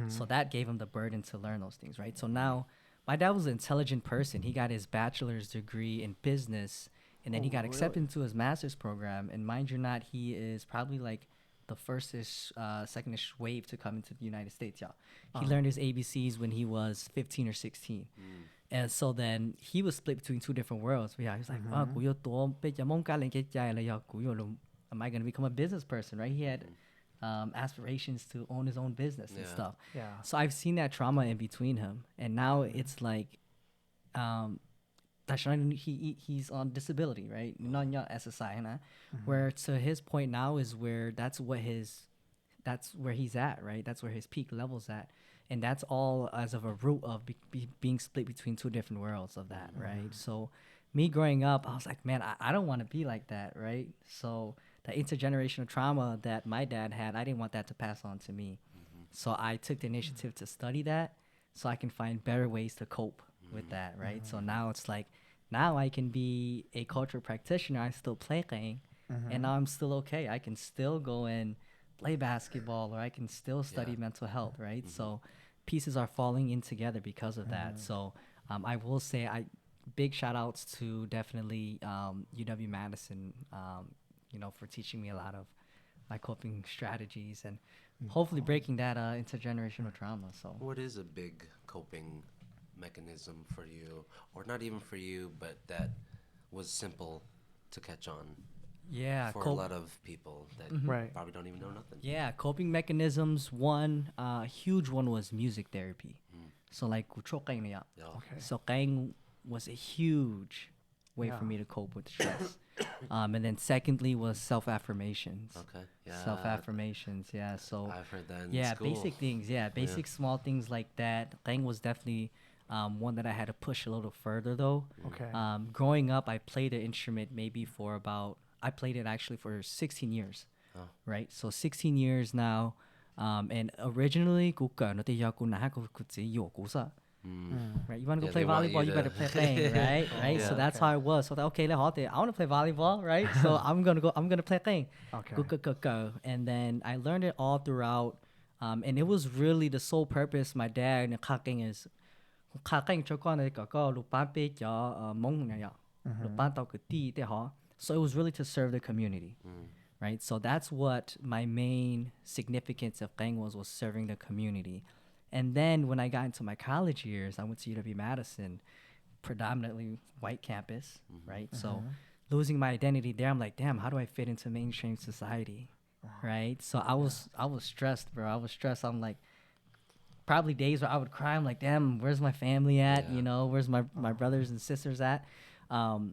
so that gave him the burden to learn those things, right? So now my dad was an intelligent person. He got his bachelor's degree in business, and then he got accepted into his master's program. And mind you not, he is probably like the first-ish, second-ish wave to come into the United States, y'all. He learned his ABCs when he was 15 or 16. And so then he was split between two different worlds. Yeah, he was like, am I going to become a business person, right? He had aspirations to own his own business and stuff. Yeah. So I've seen that trauma in between him. And now it's like, he's on disability, right? SSI, where to his point now is where that's where he's at, right? That's where his peak level's at. And that's all as of a root of being split between two different worlds of that, right? So me growing up, I was like, man, I don't want to be like that, right? So that intergenerational trauma that my dad had, I didn't want that to pass on to me. So I took the initiative to study that so I can find better ways to cope with that, right? So now it's like, now I can be a cultural practitioner. I still play qeej, and now I'm still okay. I can still go and play basketball, or I can still study mental health, right? So pieces are falling in together because of that. So I will say, big shout outs to definitely UW-Madison, you know, for teaching me a lot of my coping strategies and hopefully breaking that intergenerational trauma. So what is a big coping mechanism for you, or not even for you, but that was simple to catch on? Yeah, for a lot of people that probably don't even know nothing. Yeah, coping mechanisms. One huge one was music therapy. So like qeej. So qeej was a huge way for me to cope with stress. And then secondly was self-affirmations. Okay. Yeah. Self-affirmations. Yeah. So I've heard that in school. Basic things. Yeah, basic small things like that. Qeej was definitely one that I had to push a little further though. Okay. Growing up, I played an instrument maybe for I played it actually for 16 years. right? So 16 years now. And originally, right? You want to go play volleyball, you better play qeej, right? Right. So that's how it was. So okay, I want to play volleyball, right? So I'm gonna play qeej. Okay. And then I learned it all throughout. And it was really the sole purpose. My dad and qeej is qeej cho con có lục bán pe cho mong này lục bán tao cái ti thế hả. So it was really to serve the community. Right, so that's what my main significance of qeej was serving the community. And then when I got into my college years, I went to UW-Madison, predominantly white campus, right? So losing my identity there, I'm like, damn, how do I fit into mainstream society, right? So I was stressed, bro. I was stressed. I'm like, probably days where I would cry. I'm like, damn, where's my family at? You know, where's my brothers and sisters at?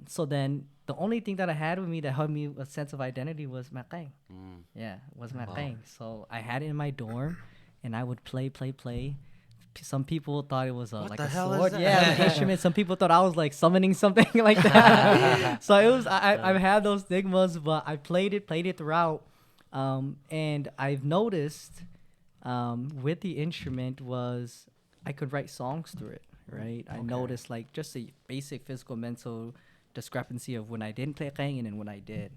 So then the only thing that I had with me that helped me a sense of identity was my qeej. Yeah, was my qeej. So I had it in my dorm, and I would play. Some people thought it was like a sword. Yeah, an instrument. Some people thought I was like summoning something like that. So it was. I've had those stigmas, but I played it throughout. And I've noticed with the instrument was I could write songs through it. Right. I noticed like just a basic physical mental discrepancy of when I didn't play qeej and then when I did.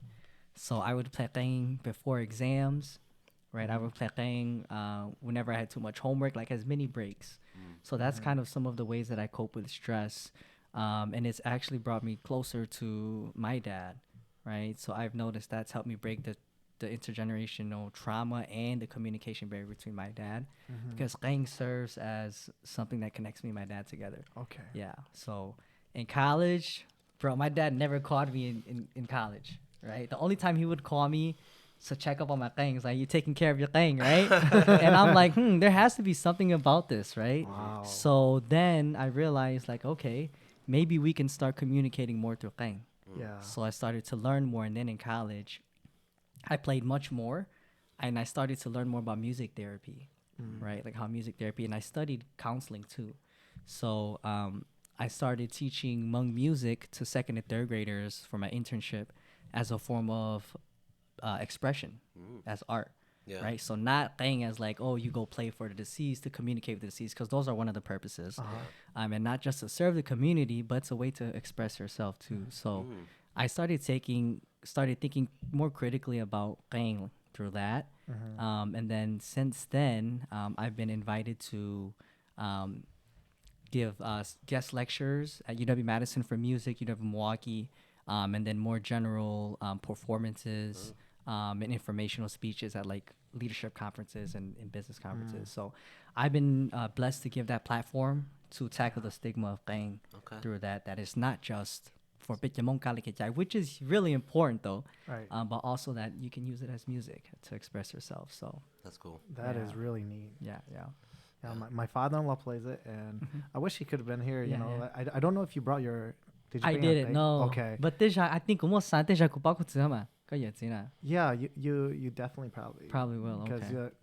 So I would play qeej before exams, right? I would play qeej whenever I had too much homework, like as mini breaks. So that's kind of some of the ways that I cope with stress. And it's actually brought me closer to my dad, right? So I've noticed that's helped me break the intergenerational trauma and the communication barrier between my dad, because qeej serves as something that connects me and my dad together. Okay. Yeah. So in college, bro, my dad never called me in college, right? The only time he would call me to check up on my qeej is like, you taking care of your qeej, right? And I'm like, there has to be something about this, right? Wow. So then I realized like, okay, maybe we can start communicating more through qeej. Yeah. So I started to learn more, and then in college, I played much more, and I started to learn more about music therapy, right? Like how music therapy, and I studied counseling too. So I started teaching Hmong music to second and third graders for my internship as a form of expression, as art, right? So not qeej as like, oh, you go play for the deceased to communicate with the deceased, because those are one of the purposes. And not just to serve the community, but it's a way to express yourself too. So I started thinking more critically about qeej through that. And then since then, I've been invited to give guest lectures at UW-Madison for music, UW-Milwaukee, and then more general performances and informational speeches at like leadership conferences and business conferences. So I've been blessed to give that platform to tackle the stigma of qeej through that. That is not just for Hmong Kalikajai, which is really important though, Right. but also that you can use it as music to express yourself. So That's cool. That is really neat. yeah. Yeah, my father-in-law plays it, and I wish he could have been here. You Yeah, know, I don't know if you brought your. Did you I bring your didn't thing? know. Okay. But I think Yeah, you definitely probably will. because Okay.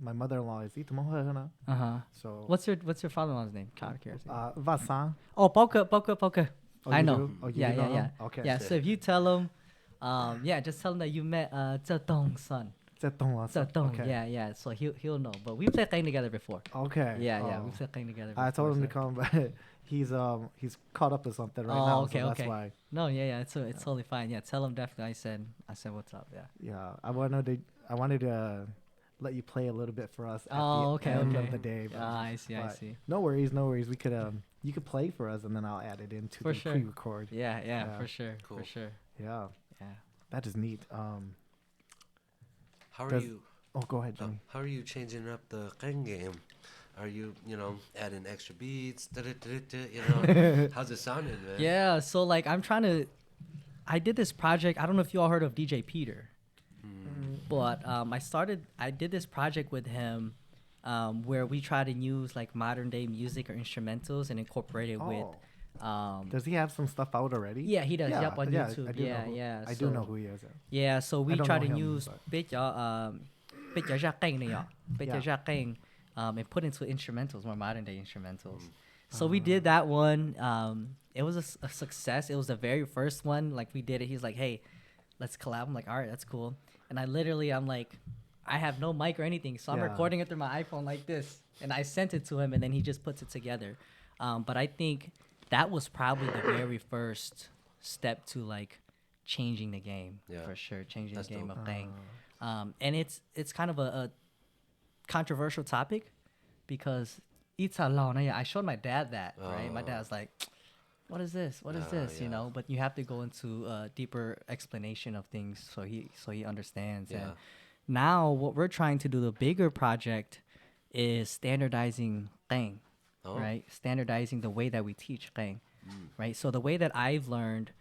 my mother-in-law is Itamohana. So What's your father-in-law's name? Out of curiosity. Vincent. Oh, Poker. Oh, I you know. do? Oh, you Yeah, do know yeah. him? Okay. Yeah. So if you tell him, just tell him that you met Zedong's son. Zedong. Okay. Yeah. So he'll know. But we played qeej together before. Okay. Yeah. We played qeej together. I told him to before, come, but he's caught up with something right Oh, now. okay, so that's okay. why. No, yeah. It's totally fine. Yeah, tell him definitely. I said what's up. Yeah. Yeah, I wanted to let you play a little bit for us at Oh, the okay, end okay. of the day. But, I see. but No worries. We could you could play for us, and then I'll add it into For the sure. pre-record. Yeah, Yeah. for sure. Cool. For sure. Yeah, Yeah. that is neat. How are Does- you? Oh, go ahead, Jimmy. How are you changing up the qeej game? Are you adding extra beats? How's it sounding, man? Yeah, so like I did this project. I don't know if you all heard of DJ Peter, but I did this project with him where we try to use like modern day music or instrumentals and incorporate it with. Does he have some stuff out already? Yeah, he does. Yeah, Yep, on yeah, YouTube. I do know who- Yeah. I do know who he is. Yeah, so we don't try know to him, use and put into instrumentals, more modern day instrumentals. So we did that one. It was a success. It was the very first one. Like we did it. He's like, hey, let's collab. I'm like, all right, that's cool. And I'm like, I have no mic or anything, so I'm Yeah. recording it through my iPhone like this, and I sent it to him, and then he just puts it together. But I think that was probably the very first step to like changing the game, for sure, changing That's the game dope. of playing. And it's kind of a controversial topic because I showed my dad that, right? My dad's like, what is this? What is this? You yeah. know, but you have to go into a deeper explanation of things so he understands. Yeah. And now what we're trying to do, the bigger project, is standardizing qeng, right? Standardizing the way that we teach qeng, right? So the way that I've learned,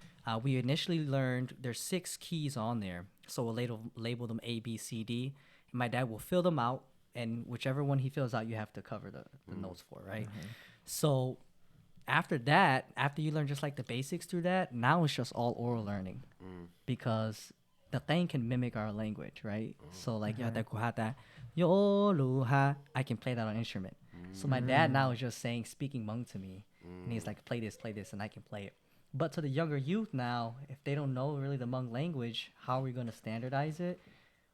we initially learned there's 6 keys on there. So we'll label them A, B, C, D. And my dad will fill them out, and whichever one he fills out, you have to cover the notes for, right? So after that, after you learn just like the basics through that, now it's just all oral learning because the thing can mimic our language, right? So like I can play that on instrument. So my dad now is just speaking Hmong to me, and he's like, play this, and I can play it. But to the younger youth now, if they don't know really the Hmong language, how are we going to standardize it?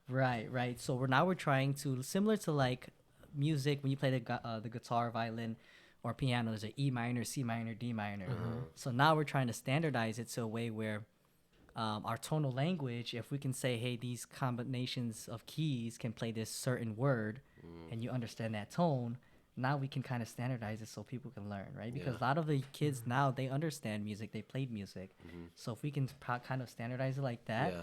Right. So we're trying to, similar to like music, when you play the guitar, violin, or piano, there's an E minor, C minor, D minor. So now we're trying to standardize it to a way where our tonal language, if we can say, hey, these combinations of keys can play this certain word, and you understand that tone, now we can kind of standardize it so people can learn, right? Because a lot of the kids now, they understand music, they played music. So if we can kind of standardize it like that,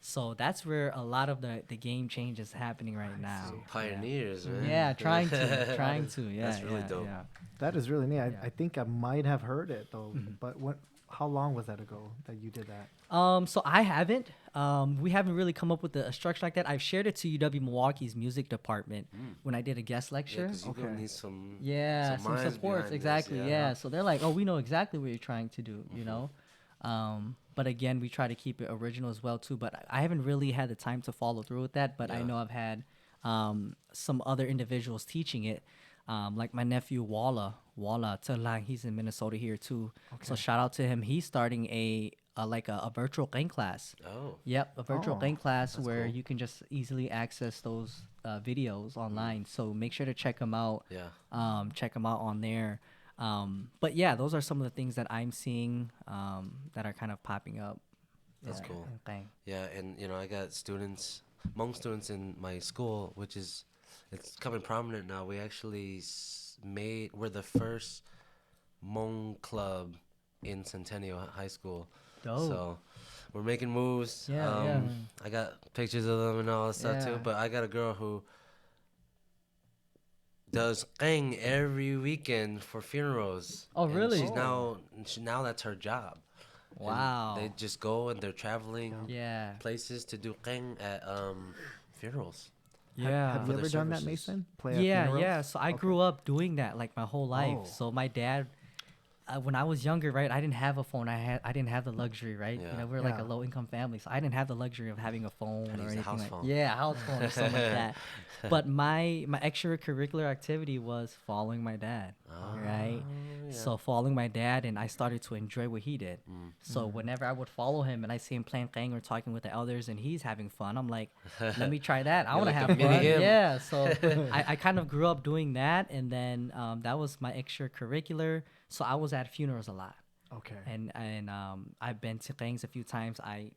so that's where a lot of the game change is happening right now. Pioneers, man. Yeah, trying to. Yeah, That's really dope. Yeah. That is really neat. I think I might have heard it though. But how long was that ago that you did that? So I haven't. We haven't really come up with a structure like that. I've shared it to UW Milwaukee's music department when I did a guest lecture. Because you're gonna need some some minds supports, behind exactly. this, Yeah. So they're like, oh, we know exactly what you're trying to do, you know. But again, we try to keep it original as well too. But I haven't really had the time to follow through with that. But I know I've had some other individuals teaching it, like my nephew Walla Telang. He's in Minnesota here too. So shout out to him. He's starting a virtual Qing class. Oh. Yep, a virtual Qing class That's where cool. you can just easily access those videos online. So make sure to check them out. Yeah. Check them out on there. But yeah, those are some of the things that I'm seeing that are kind of popping up. That's cool. in Qing. Yeah, and I got students, Hmong students in my school, which is, it's coming prominent now. We actually we're the first Hmong club in Centennial High School. Dope. So we're making moves. Yeah. I got pictures of them and all that stuff too. Yeah. But I got a girl who does qing every weekend for funerals. Oh, And really? She's now that's her job. And Wow. they just go and they're traveling Yeah. places to do qing at funerals. Yeah. Have For you their ever done that, services. Mason? Play at Yeah, funerals? yeah. So I grew up doing that like my whole life. Oh. So my dad, when I was younger, right, I didn't have a phone. I didn't have the luxury, right? Yeah. You know, we're like a Yeah. low income family, so I didn't have the luxury of having a phone Gotta or use the anything house like phone. yeah, house phone or something like that. But my extracurricular activity was following my dad, right? yeah. So following my dad, and I started to enjoy what he did. So whenever I would follow him and I see him playing qing or talking with the elders and he's having fun, I'm like, let me try that. I You're want to like have a mini fun. him. Yeah. So I kind of grew up doing that, and then that was my extracurricular. So I was at funerals a lot. Okay. And I've been to qings a few times. I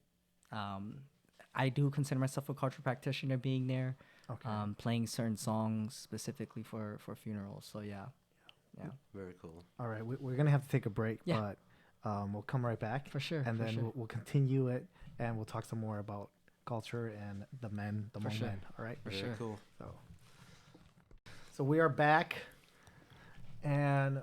do consider myself a cultural practitioner, being there, Okay. playing certain songs specifically for funerals. So yeah. Very cool. All right. We're going to have to take a break, Yeah. but we'll come right back. For sure, And for then sure. we'll continue it, and we'll talk some more about culture and the Hmong sure. men. All right? For Very sure. cool. So we are back, and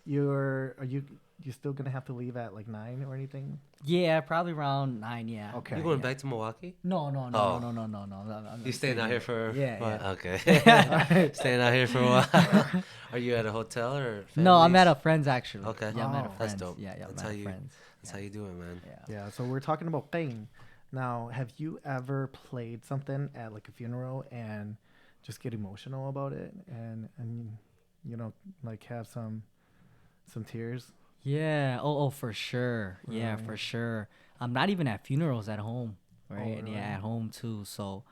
are you still gonna have to leave at like 9 or anything? Yeah, probably around 9. Yeah. Okay. You going back to Milwaukee? No. Oh. I'm You staying out here for? Yeah, what? yeah. Okay. Staying out here for a while. Are you at a hotel or? No, I'm at families? a friend's actually. Okay. Yeah, I'm at a Oh. friend's. That's dope. Yeah, That's I'm how at a you- friend's. That's how you do it, man. Yeah. Yeah. So we're talking about qing. Now, have you ever played something at like a funeral and just get emotional about it, and like have some tears? Yeah. Oh, for sure. Yeah, Right. for sure. I'm not even at funerals at home. right? And yeah, really? at home too. So,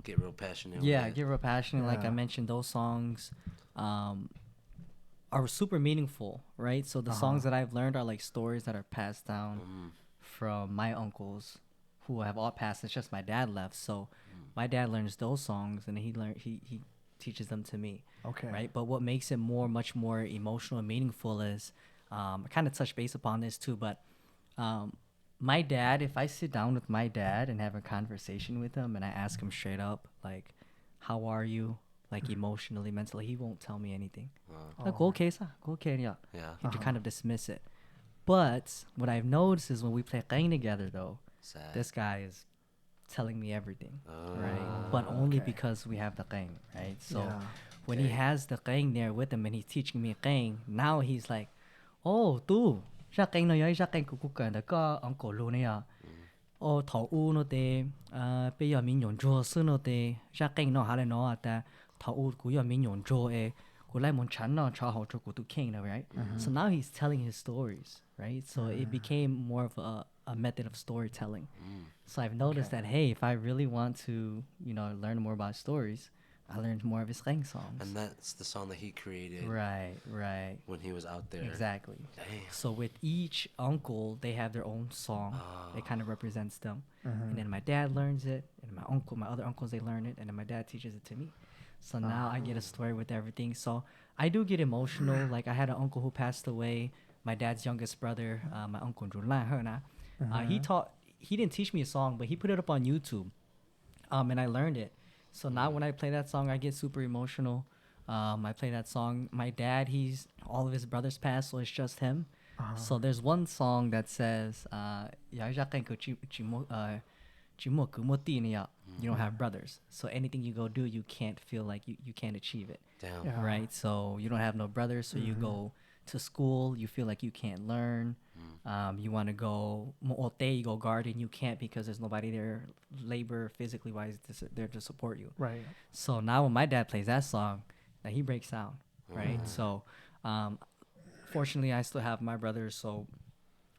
Get real passionate. yeah, with it. get real passionate. Like I Yeah. mentioned, those songs are super meaningful, right? So the songs that I've learned are like stories that are passed down from my uncles, who have all passed. It's just my dad left. So my dad learns those songs, and he teaches them to me, Okay. right? But what makes it much more emotional and meaningful is, I kind of touched base upon this too, but my dad, if I sit down with my dad and have a conversation with him and I ask him straight up, like, how are you? Like emotionally, mentally, he won't tell me anything. Like, go okay, sir. Go okay, yeah. Yeah. He'd kind of dismiss it. But what I've noticed is when we play qeej together, though, Sad. this guy is telling me everything, Oh. right? But only okay. because we have the qeej, right? So Yeah. when he Okay. has the qeej there with him and he's teaching me qeej, now he's like, oh, tu, ra qeej no ya, ra qeej ku ka da ka uncle lu ne ya. Oh, thầu u nó tê, bây giờ mình nhổn rô sư nó tê, ra kênh nó hà lên nó à ta, thầu u của giờ mình nhổn rô e, của lại muốn chán nó cho hậu cho của tụ kênh đó, right? So now he's telling his stories, right? So it became more of a method of storytelling. So I've noticed that, hey, if I really want to, learn more about stories, I learned more of his qenh songs. And that's the song that he created Right. when he was out there. Exactly. Damn. So with each uncle, they have their own song. It kind of represents them. And then my dad learns it, and my other uncles, they learn it, and then my dad teaches it to me. So now I get a story with everything. So I do get emotional. Like I had an uncle who passed away, my dad's youngest brother, my uncle Junlan Hena. He didn't teach me a song, but he put it up on YouTube, and I learned it. So now when I play that song, I get super emotional. I play that song. My dad, all of his brothers passed, so it's just him. So there's one song that says, you don't have brothers. So anything you go do, you can't feel like you can't achieve it. Damn. Yeah. Right? So you don't have no brothers, so you go to school, you feel like you can't learn. You want to go you go garden, you can't because there's nobody there, labor, physically wise, there to support you. Right. So now when my dad plays that song, now he breaks down, right? So fortunately, I still have my brothers, so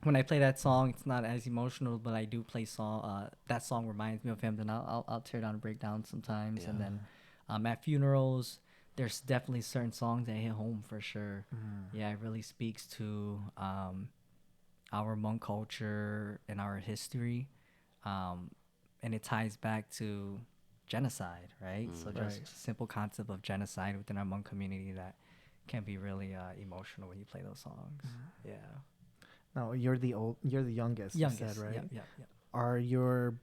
when I play that song, it's not as emotional, but I do play that song reminds me of him, then I'll tear down and break down sometimes. And then at funerals, there's definitely certain songs that hit home for sure. Yeah, it really speaks to our Hmong culture and our history, and it ties back to genocide, right? So just Right. simple concept of genocide within our Hmong community that can be really emotional when you play those songs. Yeah. Now you're the youngest. You said, right? Yeah. Are your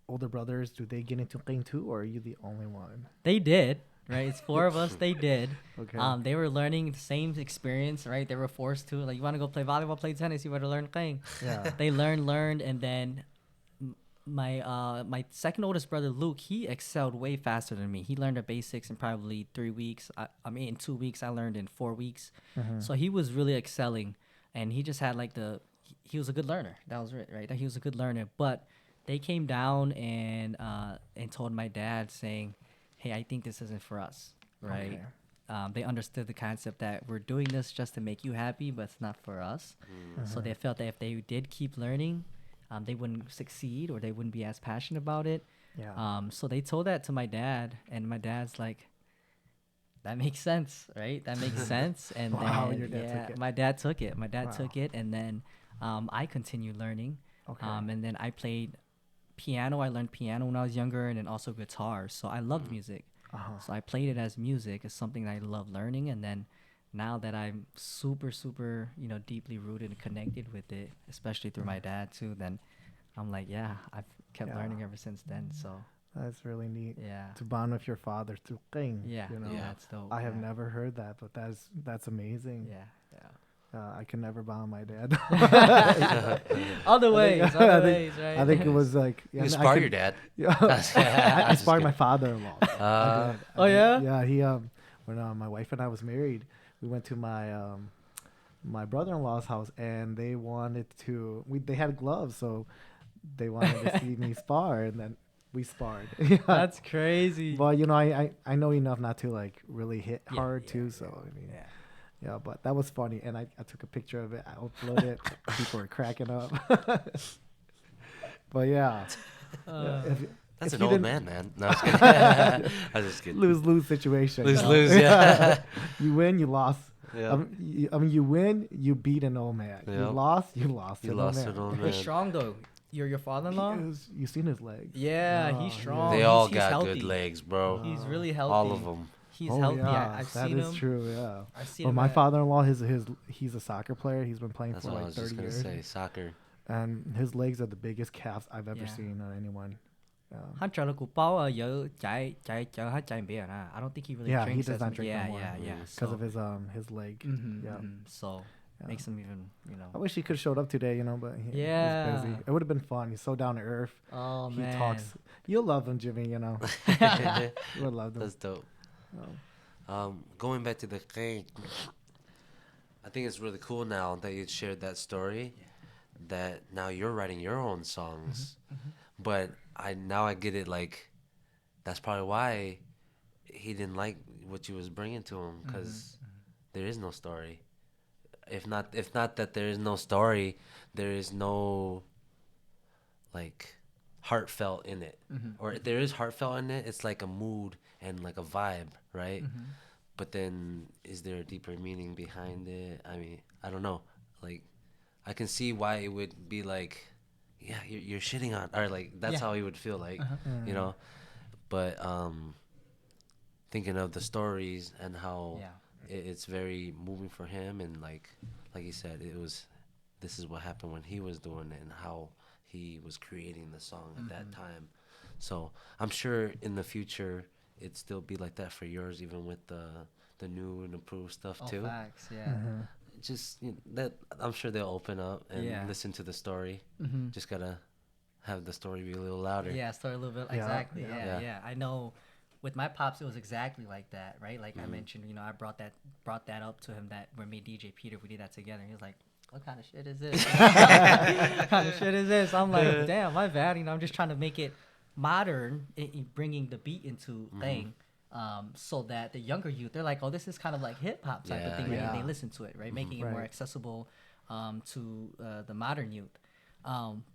older brothers? Do they get into qeej too, or are you the only one? They did, right? It's four of us. They did. Okay. They were learning the same experience, right? They were forced to. Like, you want to go play volleyball, play tennis, you better learn qeej. Yeah. They learned, and then my second oldest brother Luke, he excelled way faster than me. He learned the basics in probably 3 weeks. In 2 weeks. I learned in 4 weeks. So he was really excelling, and he just had like he was a good learner. That was it, right? He was a good learner. But they came down and told my dad, saying, "Hey, I think this isn't for us." Right? Okay. They understood the concept that we're doing this just to make you happy, but it's not for us. So they felt that if they did keep learning, they wouldn't succeed or they wouldn't be as passionate about it. Yeah. So they told that to my dad, and my dad's like, that makes sense, right? That makes sense. And Wow, then your dad took it. my dad took it. My dad Wow. took it, and then I continued learning. Okay. And then I played piano. I learned piano when I was younger, and then also guitar. So I loved music. So I played it as music. It's something that I love learning. And then now that I'm super, super, deeply rooted and connected with it, especially through my dad too, then I'm like, yeah, I've kept Yeah. learning ever since then. So That's really neat. yeah, To bond with your father through qeej. yeah, You know. yeah, that's dope. I have yeah. never heard that, but that's amazing. Yeah. I can never bond my dad. Other ways, I other think- ways, right? I think it was like You I inspire could- your dad. Yeah, I inspired my father-in-law. I did. Oh, yeah? Yeah, he when my wife and I was married, we went to my brother-in-law's house, and they wanted to. They had gloves, so they wanted to see me spar, and then we sparred. Yeah. That's crazy. But I know enough not to like really hit Yeah, hard yeah, too. So I mean, Yeah. yeah, but that was funny, and I took a picture of it. I uploaded it. People were cracking up. But yeah, That's if an you old didn't- man. No, I was kidding. I was just kidding. Lose situation. Lose, yeah. You win, you lost. Yeah. You win, you beat an old man. You Yep. lost, you lost. You an lost old an man. old He's man. strong though. Your father-in-law? You seen his legs? Yeah, Oh, he's yeah. strong. They he's, all he's got healthy. good legs, bro. He's really healthy. All of them. He's Oh, healthy. yeah, I've that seen is him. true. Yeah. I've seen Well, him. my at- father-in-law, he's a soccer player. He's been playing That's for what I like was just 30 gonna years, say. Soccer. and his legs are the biggest calves I've ever Yeah. seen on anyone. Hắn trợ lực của Paul ở chạy hết chạy biển à. I don't think he really Yeah, he drinks does as not much. drink Yeah, no more. yeah. Because of his leg. Yeah. So Yeah. makes him even, I wish he could have showed up today, but he's Yeah. busy. It would have been fun. He's so down to earth. Oh He man. talks. You'll love him, Jimmy. You would love him. That's dope. Oh. Going back to the qeej, I think it's really cool now that you shared that story. That now you're writing your own songs, but I get it. Like, that's probably why he didn't like what you was bringing to him, because there is no story. If not that there is no story, there is no like heartfelt in it, or there is heartfelt in it. It's like a mood and like a vibe, right? But then, is there a deeper meaning behind it? I mean, I don't know. Like, I can see why it would be like, yeah, you're shitting on, or like that's how he would feel like, you know. But thinking of the stories and how it's very moving for him, and like you said, this is what happened when he was doing it and how he was creating the song at that time. So I'm sure in the future it'd still be like that for yours, even with the new and improved stuff too. Facts, yeah. Just that I'm sure they'll open up and listen to the story. Just gotta have the story be a little louder. Yeah, story a little bit. Yeah, Exactly. yeah. Yeah. I know. With my pops, it was exactly like that, right? Like I mentioned, I brought that up to him that when me DJ Peter, we did that together. He was like, "What kind of shit is this? What kind of shit is this?" I'm like, "Damn, my bad." I'm just trying to make it modern, bringing the beat into thing. So that the younger youth, they're like, oh, this is kind of like hip hop type of thing, right? And they listen to it, right? Making it more accessible to the modern youth.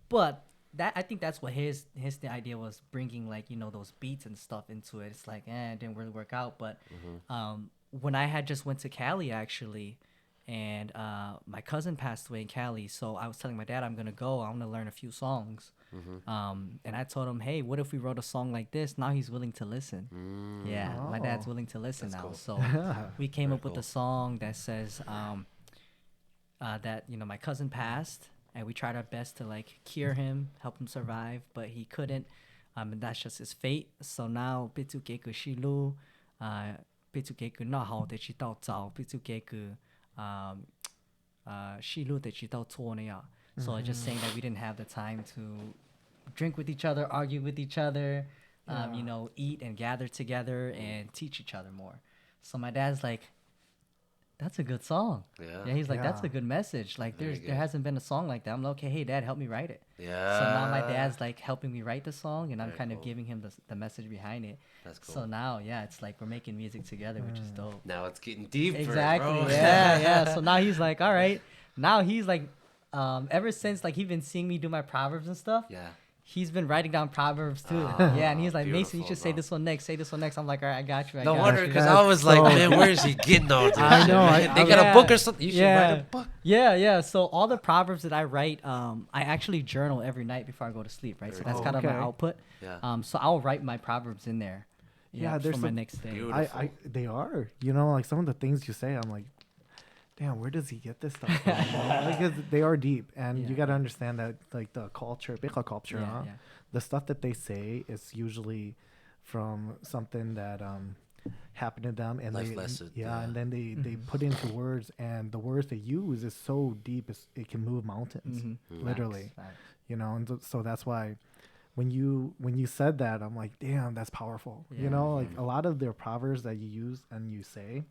But I think that's what his the idea was, bringing like those beats and stuff into it. It's like, it didn't really work out. But when I had just went to Cali actually, and my cousin passed away in Cali, so I was telling my dad I'm gonna go. I'm gonna learn a few songs. And I told him, hey, what if we wrote a song like this? Now he's willing to listen. Yeah, my dad's willing to listen now. Cool. So we came up with a song that says that my cousin passed, and we tried our best to like cure him, help him survive, but he couldn't. And that's just his fate. So now bitu keku shilu, bitu keku na hao de chi dao zao, bitu keku shilu de chi dao tuo ne ya. So just saying that we didn't have the time to drink with each other, argue with each other, eat and gather together and teach each other more. So my dad's like, that's a good song. Yeah, he's like, that's a good message. Like there hasn't been a song like that. I'm like, okay, hey dad, help me write it. Yeah. So now my dad's like helping me write the song, and I'm kind of giving him the message behind it. That's cool. So now, it's like we're making music together, which is dope. Now it's getting deeper. Exactly. Bro. Yeah. So now he's like, all right. Now he's like, ever since like he's been seeing me do my proverbs and stuff. Yeah. He's been writing down proverbs too. And he's like, Mason, you should say this one next. Say this one next. I'm like, all right, I got you. No wonder, because I was like, man, where is he getting all this? I know. They got a book or something. You should write a book. Yeah. So all the proverbs that I write, I actually journal every night before I go to sleep, right? So that's kind of my output. Yeah. So I'll write my proverbs in there. Yeah, there's for my next day. They are. Like some of the things you say, I'm like, damn, where does he get this stuff from? Because they are deep, and you got to understand that, like the culture, Bika culture, the stuff that they say is usually from something that happened to them, and life lesson. And then they put into words, and the words they use is so deep, it can move mountains, literally. Facts. And so that's why when you said that, I'm like, damn, that's powerful. Like a lot of their proverbs that you use and you say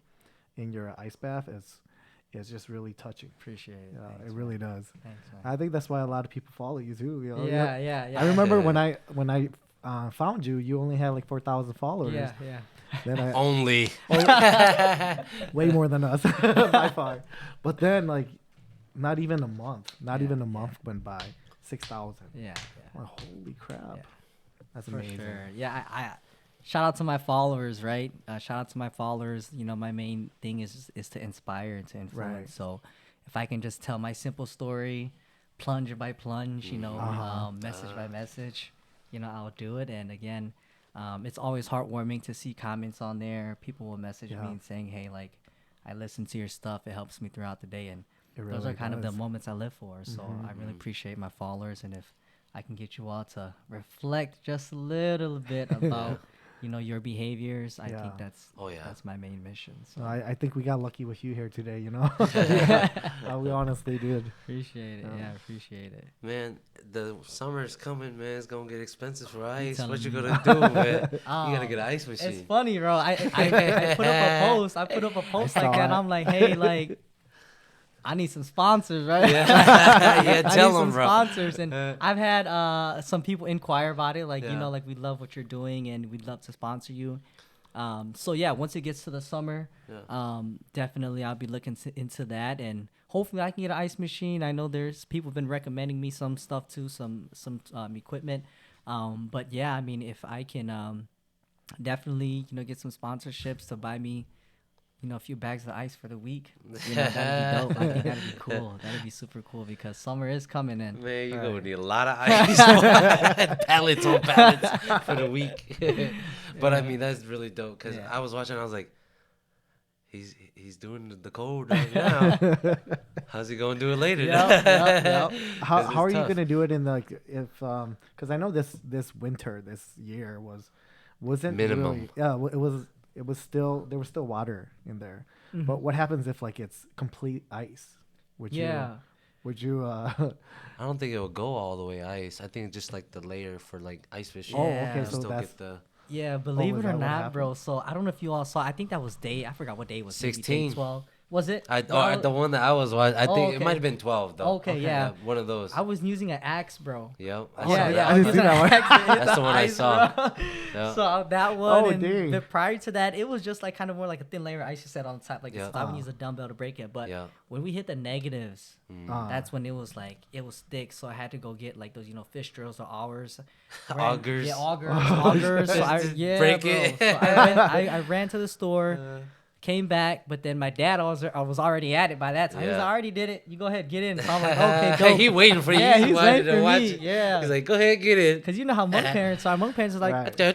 in your ice bath is just really touching. Appreciate it. Thanks, it really does. Thanks, I think that's why a lot of people follow you too. Yeah. I remember when I found you only had like 4,000 followers. Yeah. Then only way more than us by far. But then like not even a month went by. 6,000. Yeah. Well, holy crap. That's For amazing. sure. Yeah, I shout out to my followers, right? Shout out to my followers. You know, my main thing is to inspire and to influence. Right. So if I can just tell my simple story, plunge by plunge, you know, message by message, you know, I'll do it. And again, it's always heartwarming to see comments on there. People will message me and saying, hey, like, I listen to your stuff. It helps me throughout the day. And those are kind of the moments I live for. So I really appreciate my followers. And if I can get you all to reflect just a little bit about, you know, your behaviors, I think that's my main mission. So I think we got lucky with you here today, you know. We honestly did. Appreciate it. Yeah, appreciate it. Man, the summer's coming, man. It's gonna get expensive for ice. What you telling gonna do, man? You gotta get an ice It's machine. funny, bro. I put up a post. I put up a post like that. And I'm like, hey, like, I need some sponsors, right? Yeah, I tell need them, some bro. sponsors. And I've had some people inquire about it, like, you Yeah. know, like, we love what you're doing and we'd love to sponsor you. So yeah, once it gets to the summer, definitely I'll be looking into that, and hopefully I can get an ice machine. I know there's people been recommending me some stuff too, some equipment. But yeah, I mean, if I can definitely, you know, get some sponsorships to buy me, you know, a few bags of ice for the week, you know, that'd be dope. I think that'd be cool. That'd be super cool because summer is coming in. Man, you're gonna need a lot of ice. Pallets on pallets for the week. But I mean, that's really dope because I was watching. I was like, he's doing the cold right now. How's he gonna do it later? Yep. How are you tough. gonna do it in the if because I know this winter this year wasn't Minimum. really, it was still there was still water in there, but what happens if like it's complete ice? Would you I don't think it will go all the way ice. I think just like the layer for like ice fishing. Oh, okay, you'll so still that's- get the Yeah, believe is it or that what not, bro. happened? So I don't know if you all saw. I think that was day. I forgot what day it was. maybe day 16. 12. Was it? the one that I was watching. I think it okay. might have been 12 though. Okay, yeah. One of those. I was using an axe, bro. Yep. I Yeah, saw yeah. that. I didn't see that one. That's the one I saw. Yeah. So that one. Oh, and dang. the prior to that, it was just like kind of more like a thin layer of ice you set on top. Like Yeah. I would use a dumbbell to break it. But Yeah. when we hit the negatives, Mm. that's when it was thick. So I had to go get like those, you know, fish drills or augers. Augers. Yeah, augers. So Break bro. it. So I ran to the store. Came back, but then my dad I was already at it by that time. He was Yeah. I already did it. You go ahead, get in. So I'm like, okay, dope. He waiting for you. Yeah, He he's wanted waiting to for watch me. it. Yeah. He's like, go ahead, get in. Because you know how Hmong parents are. Hmong parents are like, Right. yeah,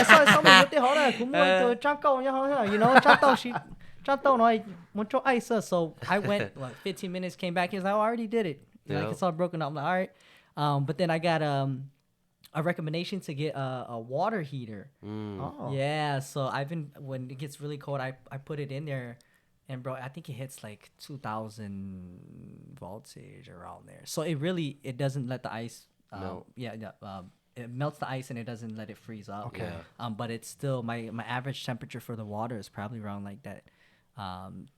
sao mày biết hỏi là cũng muốn tôi trang câu nha, you know, trang câu nói muốn cho ice. So I went 15 minutes, came back. He's like, oh, I already did it. Like Yeah. it's all broken up. I'm like, all right. But then I got a recommendation to get a water heater. Oh. Yeah, so I've been when it gets really cold, I put it in there, and bro, I think it hits like 2,000 voltage around there. So it doesn't let the ice Melt. it melts the ice and it doesn't let it freeze up. Okay. Yeah. But it's still my average temperature for the water is probably around like that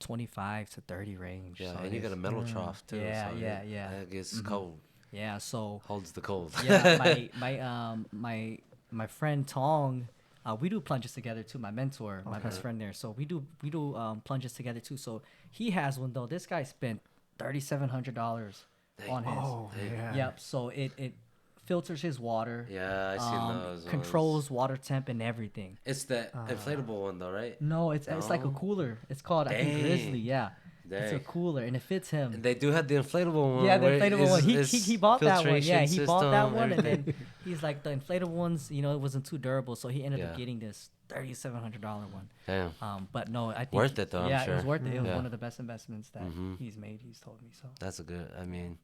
25 to 30 range. Yeah, so and you got a metal trough too. Yeah, so yeah, it- yeah. That gets cold. Yeah, so Holds the cold. yeah, my friend Tong, we do plunges together too. My mentor, my best friend there. So we do plunges together too. So he has one though. This guy spent $3,700 on his. Oh, yeah. Yep. So it filters his water. Yeah, I seen those. Controls water temp and everything. It's the inflatable one though, right? No, it's like a No? cooler. It's called I think Dang. Grizzly. Yeah. It's a Dang. cooler and it fits him. And they do have the inflatable one. Yeah, the where inflatable it's- one. it's He bought that one. Yeah, filtration he bought that system, one, and everything. then he's like the inflatable ones. You know, it wasn't too durable, so he ended up Yeah. getting this $3,700 one. Damn. But no, I think Worth it, though, I'm Yeah, it was sure. worth it. It was Yeah. one of the best investments that Mhm. he's made. He's told me so. That's a good. I mean,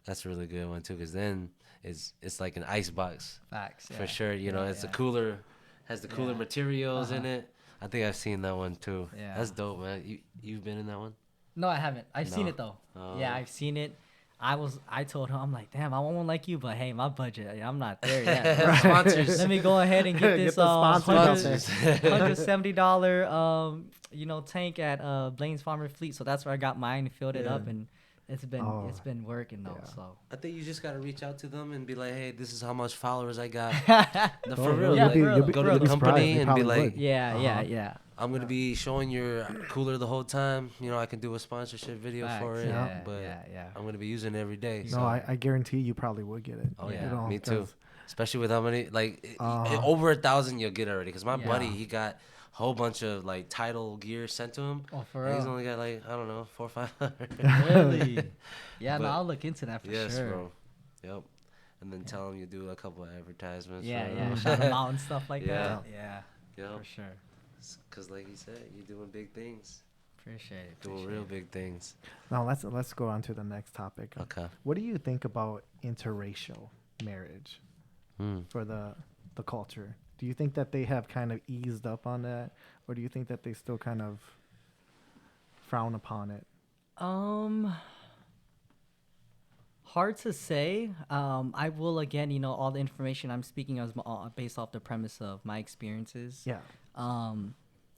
that's a really good one too. Because then it's like an ice box Facts. for yeah. sure. You know, Yeah, it's a yeah. cooler, has the cooler Yeah. materials in it. I think I've seen that one too. Yeah. That's dope, man. You've been in that one? No, I haven't. I've seen No. it though. Oh. Yeah, I've seen it. I told him, I'm like, damn, I want one like you, but hey, my budget, I'm not there yet. Sponsors. Let me go ahead and get Get this the sponsors out there. $170 tank at Blaine's Farmer Fleet. So that's where I got mine, filled it Yeah. up, and it's been working though. Yeah. So I think you just gotta reach out to them and be like, hey, this is how much followers I got. No, Oh, for real. Yeah, like, for real. go You'll to be the surprised. company They and be probably like, would. yeah. I'm gonna be showing your cooler the whole time. You know, I can do a sponsorship video for Facts, it, yeah, but yeah. I'm gonna be using it every day. No, So I guarantee you probably would get it. Oh, You yeah, know, me too. 'cause especially with how many over 1,000 you'll get already. Because my Yeah. buddy, he got a whole bunch of like title gear sent to him. Oh, for And he's real? only got like, I don't know, 400 or 500. Really? Yeah, no, But- I'll look into that for Yes, sure. bro. Yep. And then tell him you do a couple of advertisements. Yeah, for yeah, him. shout them out and stuff like Yeah. that. Yeah, Yep. for sure. Because like you said, you're doing big things. Appreciate it. Doing appreciate real it. big things. Now let's go on to the next topic. Okay. What do you think about interracial marriage for the culture? Do you think that they have kind of eased up on that, or do you think that they still kind of frown upon it? Hard to say. I will again, all the information I'm speaking of is based off the premise of my experiences. Yeah.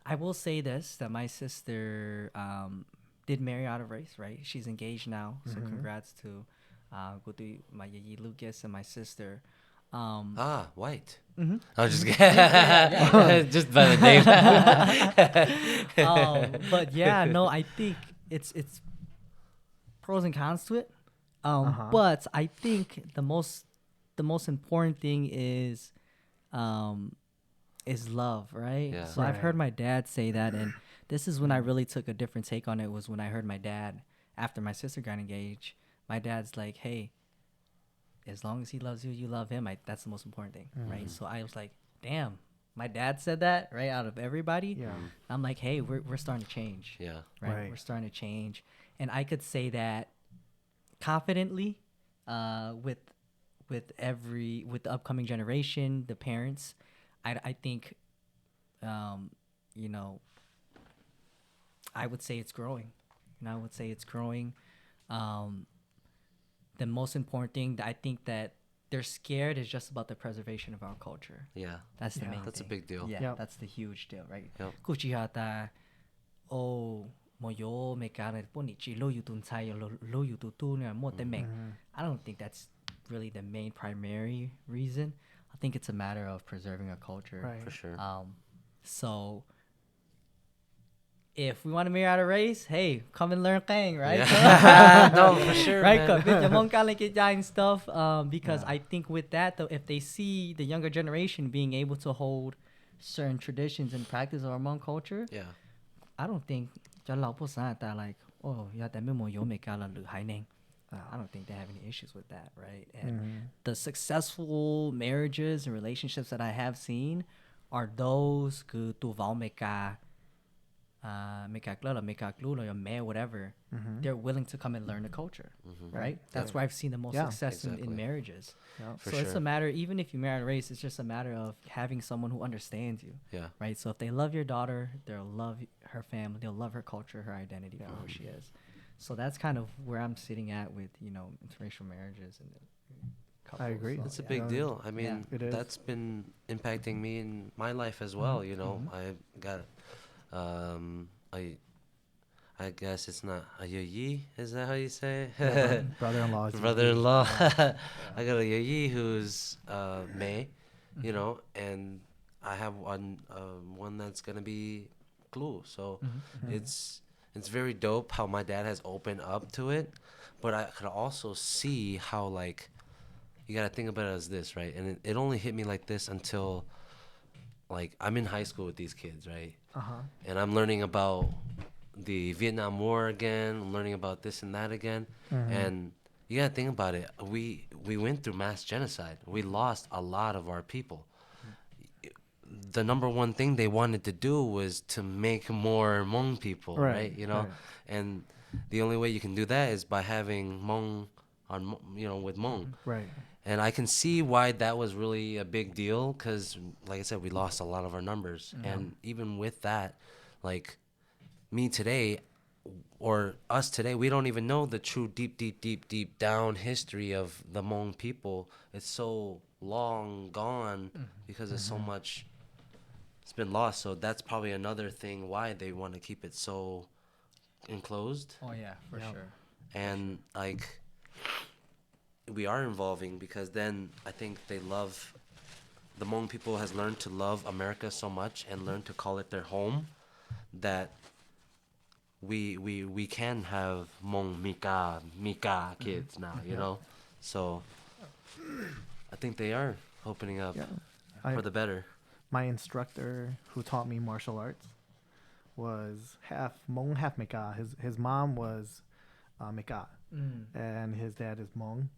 I will say this, that my sister did marry out of race, right? She's engaged now, so congrats to Guti, my Yayi Lucas, and my sister. White. Mhm. I was just kidding. Just by the name. But yeah, no, I think it's pros and cons to it. But I think the most important thing is love, right? Yeah. So I've heard Right. my dad say that, and this is when I really took a different take on it. Was when I heard my dad, after my sister got engaged, my dad's like, "Hey, as long as he loves you, you love him. That's the most important thing, right?" So I was like, "Damn, my dad said that, right? Out of everybody." Yeah. I'm like, "Hey, we're starting to change." Yeah. Right? Right. We're starting to change, and I could say that confidently, with the upcoming generation, the parents. I think, I would say it's growing. I would say it's growing. The most important thing that I think that they're scared is just about the preservation of our culture. Yeah. That's the Yeah. main That's a thing. big deal. Yeah, Yep. that's the huge deal, right? Yep. Kuchihata, oh, moyo me kana ponichi lo yutun chai lo yututu ne mo te meng. I don't think that's really the main primary reason. I think it's a matter of preserving a culture. Right. For sure. So if we want to marry out of race, hey, come and learn Kang, right? Yeah. No, for sure, Right, man. with your Hmong Kalikit and stuff. Because Yeah. I think with that, though, if they see the younger generation being able to hold certain traditions and practice of our Hmong culture, Yeah. I don't think like, oh, yeah, that memo yo me kala lu hai neng. I don't think they have any issues with that, right? And the successful marriages and relationships that I have seen are those que tu vau me ka whatever. They're willing to come and learn the culture, right? That's where I've seen the most Yeah. success in Exactly. marriages. Yeah. For So it's sure. a matter, even if you marry a race, it's just a matter of having someone who understands you, Yeah. right? So if they love your daughter, they'll love her family, they'll love her culture, her identity for who she is. So that's kind of where I'm sitting at with, interracial marriages and couples. agree. It's a Yeah. big deal. I mean, It is. that's been impacting me in my life as well. I got, I guess it's not a yayi. Is that how you say it? Brother-in-law. is Brother-in-law. I got a yayi who's May, and I have one that's gonna be Clue. So it's very dope how my dad has opened up to it, but I could also see how like you gotta think about it as this, right? And it only hit me like this until like I'm in high school with these kids, right? And I'm learning about the Vietnam War again. I'm learning about this and that again. And you gotta think about it. We went through mass genocide. We lost a lot of our people. The number one thing they wanted to do was to make more Hmong people, right? right. And the only way you can do that is by having Hmong on, with Hmong. Right. And I can see why that was really a big deal because, like I said, we lost a lot of our numbers. And even with that, like me today or us today, we don't even know the true deep down history of the Hmong people. It's so long gone because there's so much it's been lost. So that's probably another thing why they want to keep it so enclosed. Oh, yeah, for sure. And like we are involving because then I think the Hmong people has learned to love America so much and learned to call it their home that we can have Hmong Mika kids now, So I think they are opening up I- for the better. My instructor who taught me martial arts was half Hmong, half Meka. His mom was Meka, and his dad is Hmong.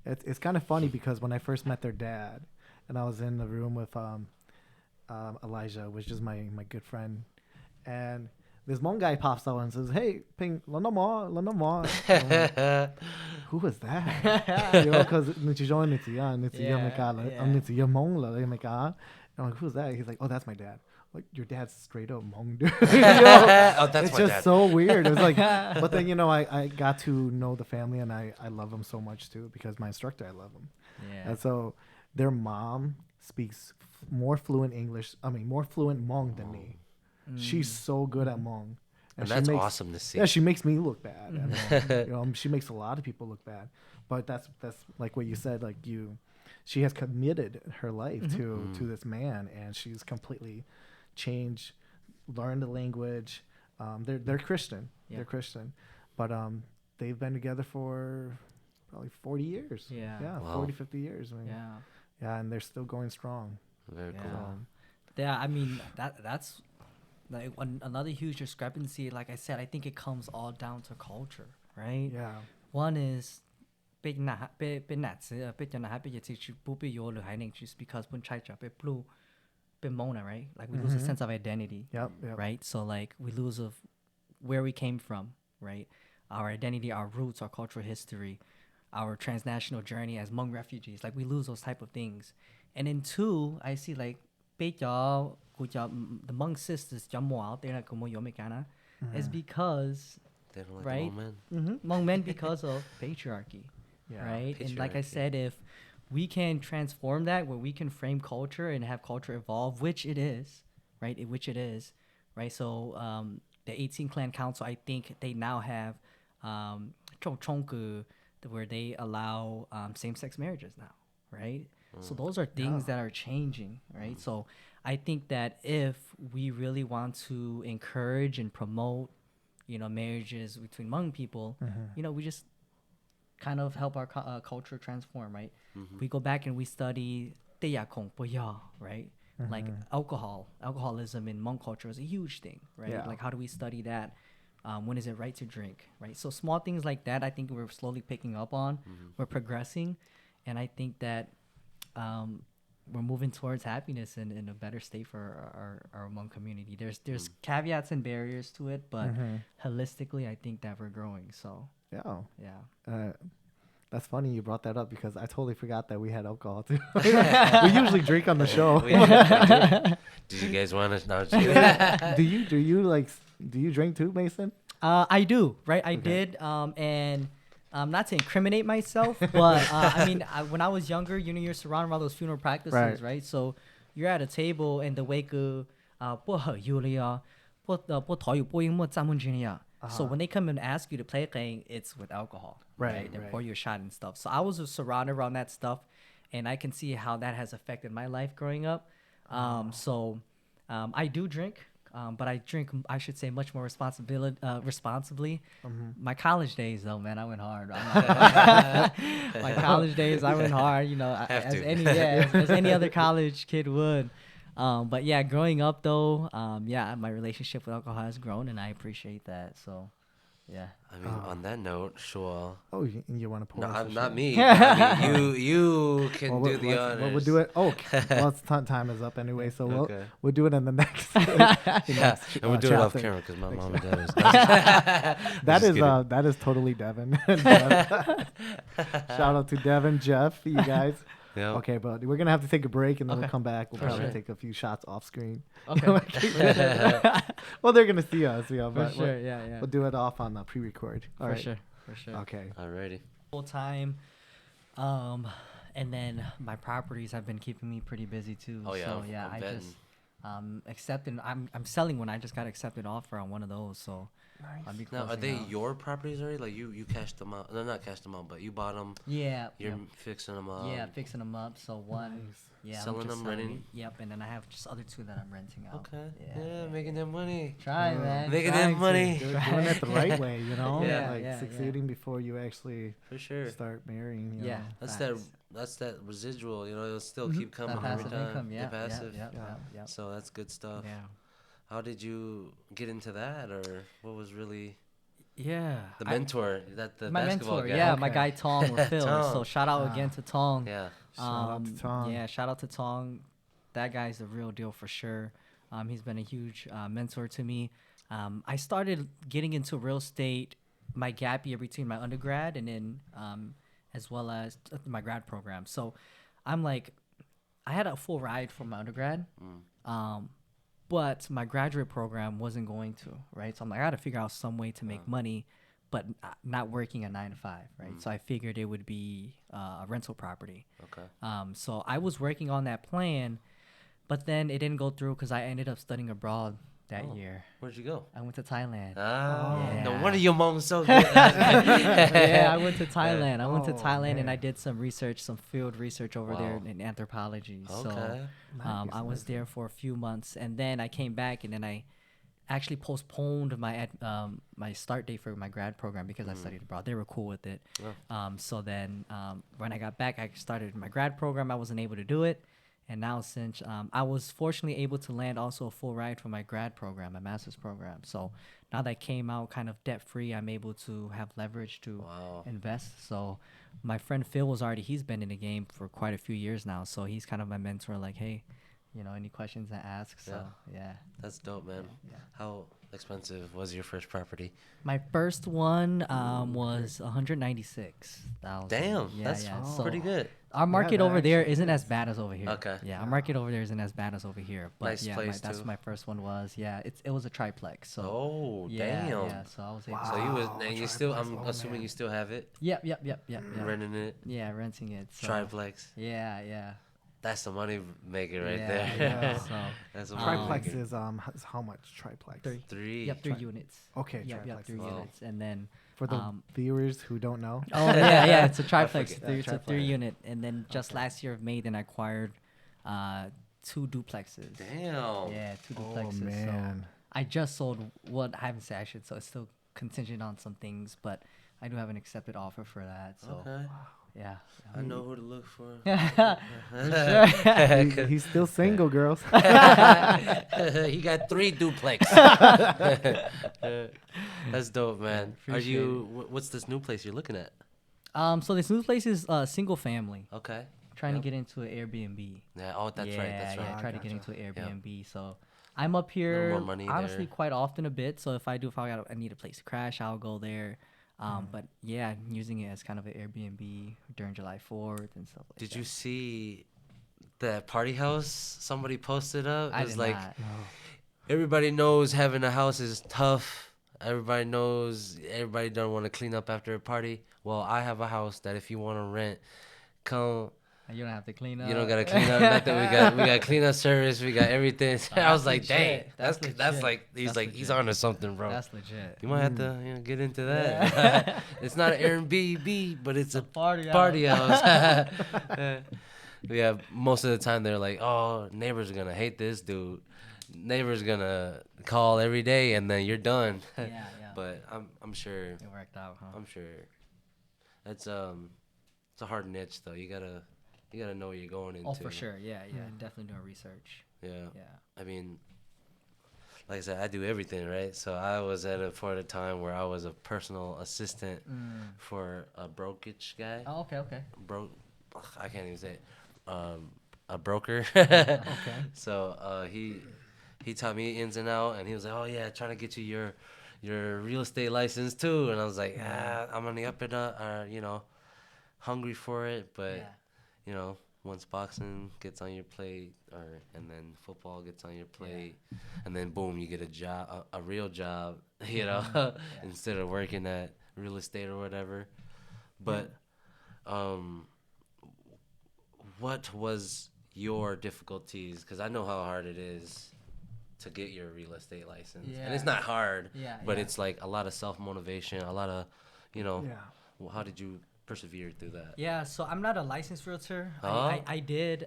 It's kind of funny because when I first met their dad, and I was in the room with Elijah, which is my good friend, and this Hmong guy pops out and says, "Hey, Ping, lo no mo." Who was that? Because Meka. I'm like, who's that? He's like, oh, that's my dad. Like, your dad's straight up Hmong, dude. Oh, that's it's my just dad. so weird. It was like, but then, I got to know the family, and I love them so much too, because my instructor, I love him. Yeah. And so their mom speaks more fluent Hmong than me. She's so good at Hmong. And she that's makes, awesome to see. Yeah, she makes me look bad. And, she makes a lot of people look bad. But that's like what you said, like she has committed her life to this man, and she's completely changed, learned the language. They're Christian. Yeah. They're Christian. But they've been together for probably 40 years. Yeah. Yeah, Wow. 40, 50 years. I mean, Yeah. yeah, and they're still going strong. Very Yeah. cool. Yeah, I mean that's like another huge discrepancy. Like I said, I think it comes all down to culture, right? Yeah. One is just because when chai blue mona, right? Like we lose a sense of identity, Yep. right? So like we lose of where we came from, right? Our identity, our roots, our cultural history, our transnational journey as Hmong refugees. Like we lose those type of things. And then two, I see like the Hmong sisters out there is because They don't like right? the men. Hmong men because of patriarchy, Yeah. right? And like I Patriarchy. said, if we can transform that, where we can frame culture and have culture evolve, which it is, right? Right? So the 18 Clan Council, I think they now have where they allow same-sex marriages now, right? So those are things that are changing, right? So I think that if we really want to encourage and promote, marriages between Hmong people, we just kind of help our culture transform, right? We go back and we study right? Like alcoholism in Hmong culture is a huge thing, right? Yeah. Like how do we study that? When is it right to drink, right? So small things like that, I think we're slowly picking up on. We're progressing, and I think that we're moving towards happiness and in a better state for our Hmong community. There's caveats and barriers to it, but holistically, I think that we're growing. So Yeah. That's funny you brought that up, because I totally forgot that we had alcohol too. We usually drink on the show. Did you guys want to? No, just kidding. Do you drink too, Mason? I do, right? I Okay. did, and not to incriminate myself, but I mean, when I was younger, you're surrounded by those funeral practices, right? So you're at a table and the wake so when they come and ask you to play qeej, it's with alcohol, right? They pour you a shot and stuff. So I was surrounded around that stuff, and I can see how that has affected my life growing up. So I do drink. But I drink, I should say, much more responsibly. My college days, though, man, I went hard. My college days, I went hard, as any other college kid would. But yeah, growing up, though, my relationship with alcohol has grown, and I appreciate that. So, yeah. I mean, on that note, sure. Oh, you want to pour? No, us a not shot? me. I mean, you can Well, do the honors. we'll do it. Oh, well, time is up anyway, so Okay. we'll do it in the next. Yeah, and we'll do it off chapter. camera because my mom and dad is. That is totally Devin. Shout out to Devin, Jeff, you guys. Yeah. Okay, but we're gonna have to take a break, and then we'll Okay. come back. We'll For probably sure. take a few shots off screen. Okay. Well, they're gonna see us, For but sure, yeah. we'll do it off on the pre-record. All For right. sure. Okay. Alrighty. Full time. And then my properties have been keeping me pretty busy too. Oh, yeah, So I'm yeah, I betting. just accepted. I'm selling one. I just got accepted offer on one of those. So I'll be Now, are closing they out. your properties already? Like you cashed them out? No, not cashed them out, but you bought them. Yeah. You're fixing them up. Yeah, fixing them up. So one, Yeah, Selling I'm just them, renting? Yep, and then I have just other 2 that I'm renting out. Okay. Yeah, making that money. Try, man. Making trying that money. Doing it the right way, you know, Yeah, like yeah. succeeding before you actually For sure. start marrying. You Yeah. know. That's that residual, it'll still keep coming That every passive time. income. The Yeah, passive. yeah. So that's good stuff. Yeah. How did you get into that, or what was really Yeah. the mentor, that the my basketball mentor, guy? yeah, my Okay. guy Tong or Phil. Tong. So shout out again to Tong. Yeah. Shout out to Tong. Yeah, shout out to Tong. That guy's the real deal for sure. He's been a huge mentor to me. I started getting into real estate my gap year between my undergrad and then as well as my grad program. So I'm like, I had a full ride from my undergrad, but my graduate program wasn't going to, right? So I'm like, I got to figure out some way to make money, but not working a 9 to 5, right? So I figured it would be a rental property. Okay. So I was working on that plan, but then it didn't go through because I ended up studying abroad that year. Where'd you go? I went to Thailand. Ah, no Yeah. wonder your mom's so good. Yeah, I went to Thailand. I went to Oh, Thailand and I man. did some research, some field research over there Wow. in anthropology. So Okay. I was there for a few months, and then I came back, and then I actually postponed my start date for my grad program because I studied abroad. They were cool with it. So then when I got back, I started my grad program. I wasn't able to do it. And now since I was fortunately able to land also a full ride for my grad program, my master's program. So now that I came out kind of debt free, I'm able to have leverage to invest. So my friend Phil he's been in the game for quite a few years now. So he's kind of my mentor, like, hey, any questions I ask. So yeah. That's dope, man. Yeah. How expensive was your first property? My first one was 196,000. Damn, Yeah, that's yeah. pretty good. Our market that over there actually isn't is. as bad as over here. Okay. Yeah, our market over there isn't as bad as over here. But Nice yeah, place, that's too. what my first one was. Yeah, it was a triplex. So Oh, yeah, damn. yeah. So I was able. So you was, Wow, and you still, I'm triplex. Oh, assuming man. you still have it, Yep. renting it, Yeah, renting it. So, triplex. Yeah. That's the money maker right Yeah, there. yeah. So That's the money Triplex maker. is how much triplex? 3. Three. Yep, 3 units. Okay, Yep, triplex. 3 Wow. units, and then. For the viewers who don't know, Oh yeah, it's a triplex. forget. It's a Triplex. 3 unit, and then just last year of May, then I acquired 2 duplexes. Damn. Yeah, 2 oh duplexes. So man, I just sold what I haven't said I should, so it's still contingent on some things, but I do have an accepted offer for that. So Okay. yeah. I know who to look for. he's still single, girls. He got 3 duplex. That's dope, man. Are appreciate you? What's this new place you're looking at? So this new place is single family. Okay. Trying to get into an Airbnb. Yeah. Oh, that's right. That's right. Yeah, Ah, try to get gotcha. into an Airbnb. So I'm up here more money honestly there. quite often a bit. So if I need a place to crash, I'll go there. But yeah, I'm using it as kind of an Airbnb during July 4th and stuff like that. Did you see that party house somebody posted up? I It was did like not. everybody knows having a house is tough. Everybody knows everybody don't want to clean up after a party. Well, I have a house that if you want to rent, come. You don't have to clean up. You don't gotta clean up nothing. We got clean up service. We got everything. I was like, dang, legit. that's That's like he's That's like he's legit. onto something, bro. That's legit. You might have to get into that. It's not an Airbnb, but it's a Party house. Yeah, most of the time they're like, oh, neighbors are gonna hate this dude. Neighbors gonna call every day, and then you're done. Yeah. But I'm sure. It worked out, huh? I'm sure. It's a hard niche though. You gotta know what you're going into. Oh, for sure. Yeah. Definitely doing research. Yeah. Yeah. I mean, like I said, I do everything, right? So I was at a point of time where I was a personal assistant for a brokerage guy. Oh, okay. I can't even say it. A broker. Okay. So he taught me ins and out, and he was like, "Oh yeah, trying to get you your real estate license too." And I was like, I'm on the up and up, hungry for it, but once boxing gets on your plate, and then football gets on your plate, and then boom, you get a job, a real job, instead of working at real estate or whatever. But what was your difficulties? Because I know how hard it is to get your real estate license, and it's not hard, but it's like a lot of self-motivation, a lot of, Yeah. well, how did you persevered through that? Yeah, so I'm not a licensed realtor. Oh. I did.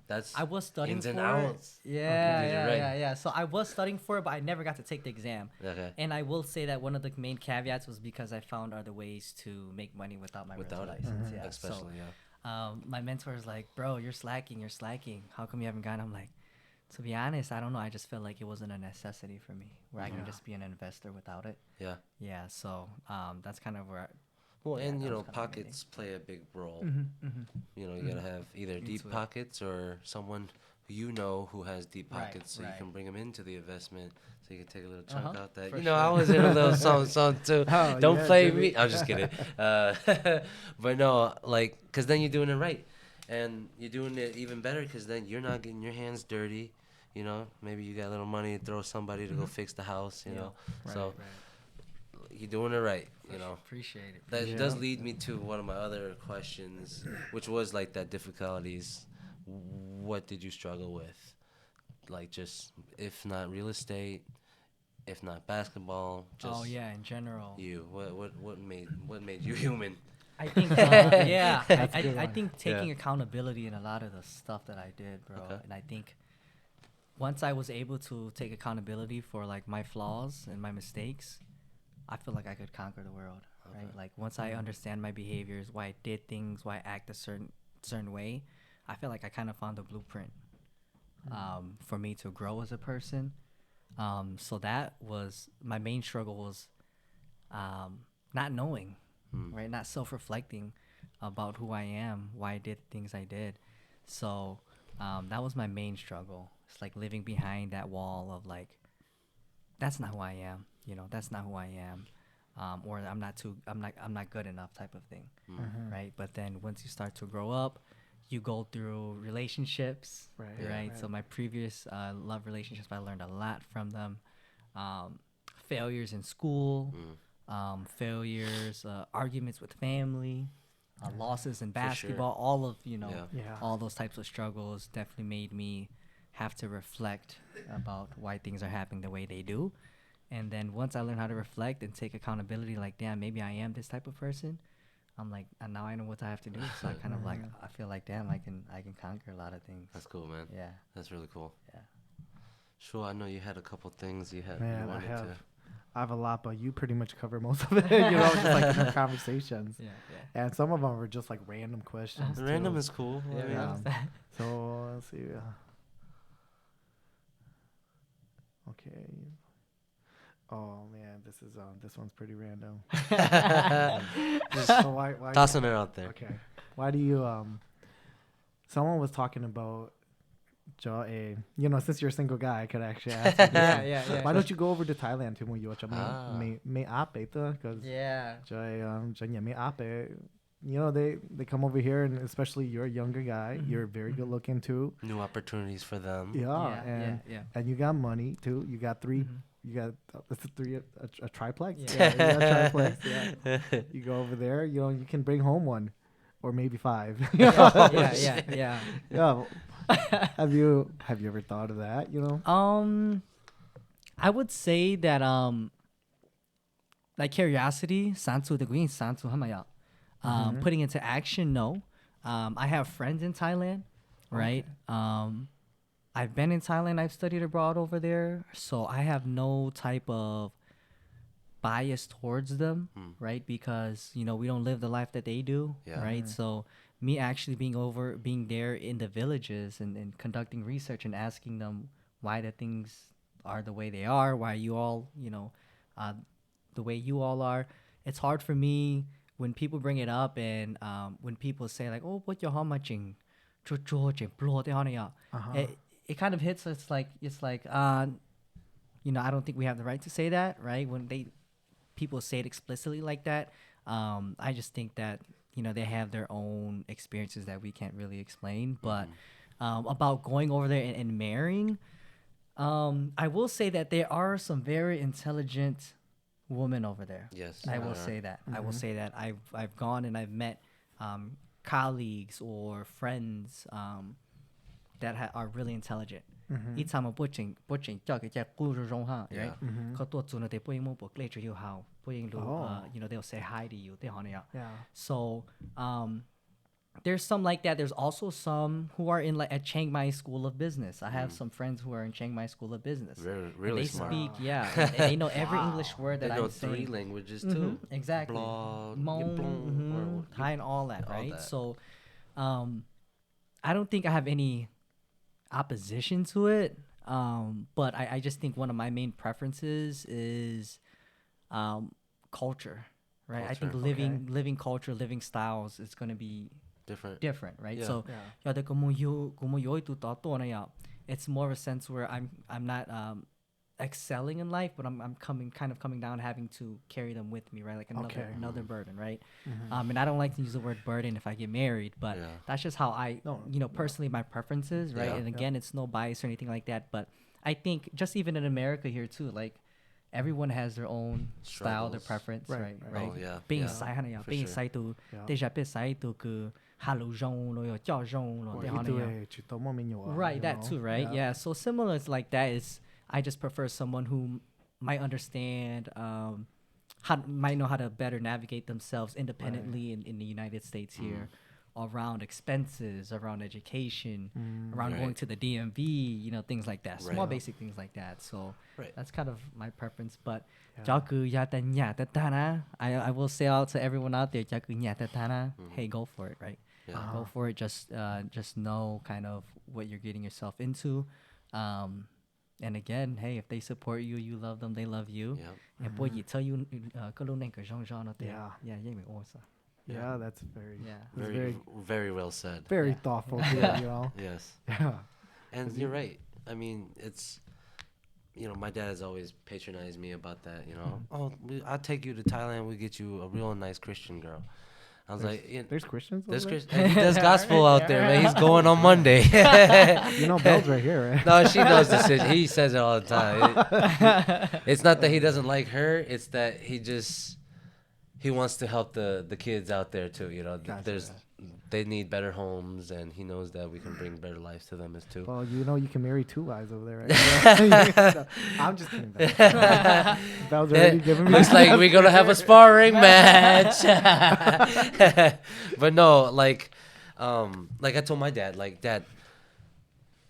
That's I was studying ins for and it. outs. Yeah, You did it yeah, right. yeah. So I was studying for it, but I never got to take the exam. Okay. And I will say that one of the main caveats was because I found other ways to make money without my Without realtor it. license. Yeah. Especially, My mentor was like, "Bro, you're slacking. You're slacking. How come you haven't gone?" I'm like, to be honest, I don't know. I just felt like it wasn't a necessity for me, where I can just be an investor without it. Yeah. Yeah. So that's kind of where. Well, Yeah, and that you know, was kinda my main pockets play a big role. Mm-hmm. You know, you gotta have either deep Into it. pockets or someone who you know who has deep Right, pockets, so you right. can bring them into the investment, so you can take a little chunk Uh-huh, out that. for You know, I sure. was in a little something too. Oh, Don't yeah, play Jimmy. me. I'm just kidding. But no, like, cause then you're doing it right, and you're doing it even better, cause then you're not getting your hands dirty. You know, maybe you got a little money to throw somebody to go fix the house. You know, so you're doing it right. You know. Appreciate it. That does lead me to one of my other questions, which was like that difficulties. What did you struggle with? Like, just if not real estate, if not basketball, just In general. you. What made you human? I think I a good I one. think taking accountability in a lot of the stuff that I did, bro. Okay. And I think once I was able to take accountability for like my flaws and my mistakes, I feel like I could conquer the world, right? Like once I understand my behaviors, why I did things, why I act a certain way, I feel like I kind of found a blueprint for me to grow as a person. So that was my main struggle was not knowing, right? Not self-reflecting about who I am, why I did things I did. So that was my main struggle. It's like living behind that wall of like, that's not who I am. You know, that's not who I am, or I'm not good enough type of thing, right? But then once you start to grow up, you go through relationships, right? So my previous love relationships, I learned a lot from them. Failures in school, failures, arguments with family, losses in basketball, all of all those types of struggles definitely made me have to reflect about why things are happening the way they do. And then once I learned how to reflect and take accountability, like, damn, maybe I am this type of person. I'm like, and now I know what I have to do. So I kind of like, I feel like, damn, I can conquer a lot of things. That's cool, man. Yeah. That's really cool. Yeah. Sure, I know you had a couple things you had. Man, you wanted to. I have a lot, but you pretty much cover most of it. You know, just like in the conversations. Yeah. And some of them were just like random questions. Random too. is cool. Yeah. So let's see. Okay. Oh man, this one's pretty random. So why Tossing it out there. Okay. Why do you someone was talking about since you're a single guy, I could actually ask you this. Yeah. Why don't you go over to Thailand to mo may ape because Yeah. may ape. You know, they come over here, and especially you're a younger guy. You're very good looking too. New opportunities for them. Yeah, and you got money too. You got three. You got a triplex. Yeah. You got a triplex. Yeah. You go over there. You know, you can bring home one, or maybe 5. Yeah. Yeah. Have you ever thought of that? You know. I would say that like curiosity, santu the green santu hamaya. Putting into action, no. I have friends in Thailand, right? I've been in Thailand. I've studied abroad over there, so I have no type of bias towards them, right? Because we don't live the life that they do, right? So me actually being there in the villages and conducting research and asking them why the things are the way they are, why you all, the way you all are. It's hard for me when people bring it up and when people say like, oh, what your how much it kind of hits. It's like I don't think we have the right to say that, right? When people say it explicitly like that, I just think that they have their own experiences that we can't really explain. But about going over there and marrying, I will say that there are some very intelligent women over there. Yes, I will say that. I will say that I've gone and I've met colleagues or friends that are really intelligent. ít tham mà bố chỉnh cho cái cú rong ha, right? Mm-hmm. Có tuột xuống là để bố yên mua bố lệ cho you how, bố yên lu, you know they'll say hi to you, they hỏi nhau. Yeah. So there's some like that. There's also some who are in like at Chiang Mai School of Business. I have some friends who are in Chiang Mai School of Business. Really they smart. speak, and they know every English word They that know I'm saying. 3 languages too. Exactly. Hmong, Thai, and all that, right? that. So, I don't think I have any opposition to it. But I just think one of my main preferences is culture, right? I think Culture. living culture, living styles is going to be different, right? Yeah. So, it's more of a sense where I'm not excelling in life, but I'm coming down, having to carry them with me, right? Like another burden, right? And I don't like to use the word burden if I get married, but that's just how I, personally my preferences, right? And again, it's no bias or anything like that, but I think just even in America here too, like everyone has their own style, their preference, right? Oh, yeah. Being For excited to déjà biết excited que hello zone or jiao zone or right, that too, right? Yeah. So similar is like that is I just prefer someone who might understand might know how to better navigate themselves independently in the United States here, around expenses, around education, around going to the DMV, things like that, small basic things like that. So that's kind of my preference. But I will say out to everyone out there, hey, go for it, right? Go for it. Just know kind of what you're getting yourself into. And again, hey, if they support you, you love them, they love you. And boy, you tell you, Yeah, that's very well said. Very thoughtful too, Yes. Yeah. And you're right. I mean, it's, my dad has always patronized me about that, I'll take you to Thailand, we'll get you a real nice Christian girl. I was there's Christians over there's there? Christian. He does gospel out there, man. He's going on Monday. Belle's right here, right? No, she knows this. He says it all the time. It's not that he doesn't like her. It's that he wants to help the kids out there too. Gotcha. They need better homes, and he knows that we can bring better lives to them as too. Well, you can marry 2 guys over there, right? I'm just kidding. Belle's already giving me. Looks like we're gonna have a sparring match. But no, like I told my dad, like, Dad,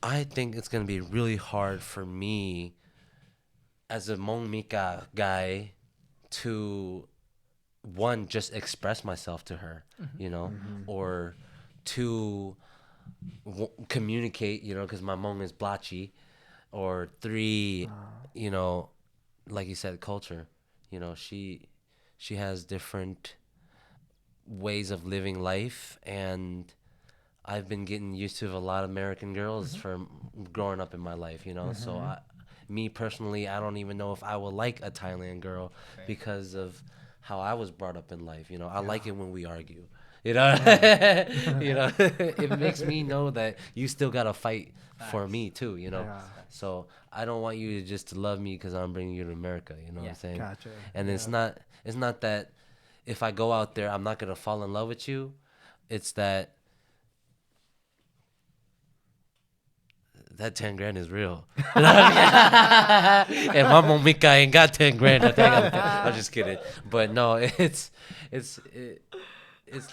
I think it's gonna be really hard for me as a Hmong Mika guy to just express myself to her, or to communicate, because my Hmong is blotchy, or 3, like you said, culture, she has different ways of living life, and I've been getting used to a lot of American girls from growing up in my life, so me personally, I don't even know if I will like a Thailand girl because of how I was brought up in life. I like it when we argue. It makes me know that you still gotta fight for me too. So I don't want you to just love me because I'm bringing you to America. You know what I'm saying? Gotcha. And it's not that if I go out there I'm not gonna fall in love with you. It's that 10 grand is real. And my Momika ain't got 10 grand. I'm just kidding. But no, it's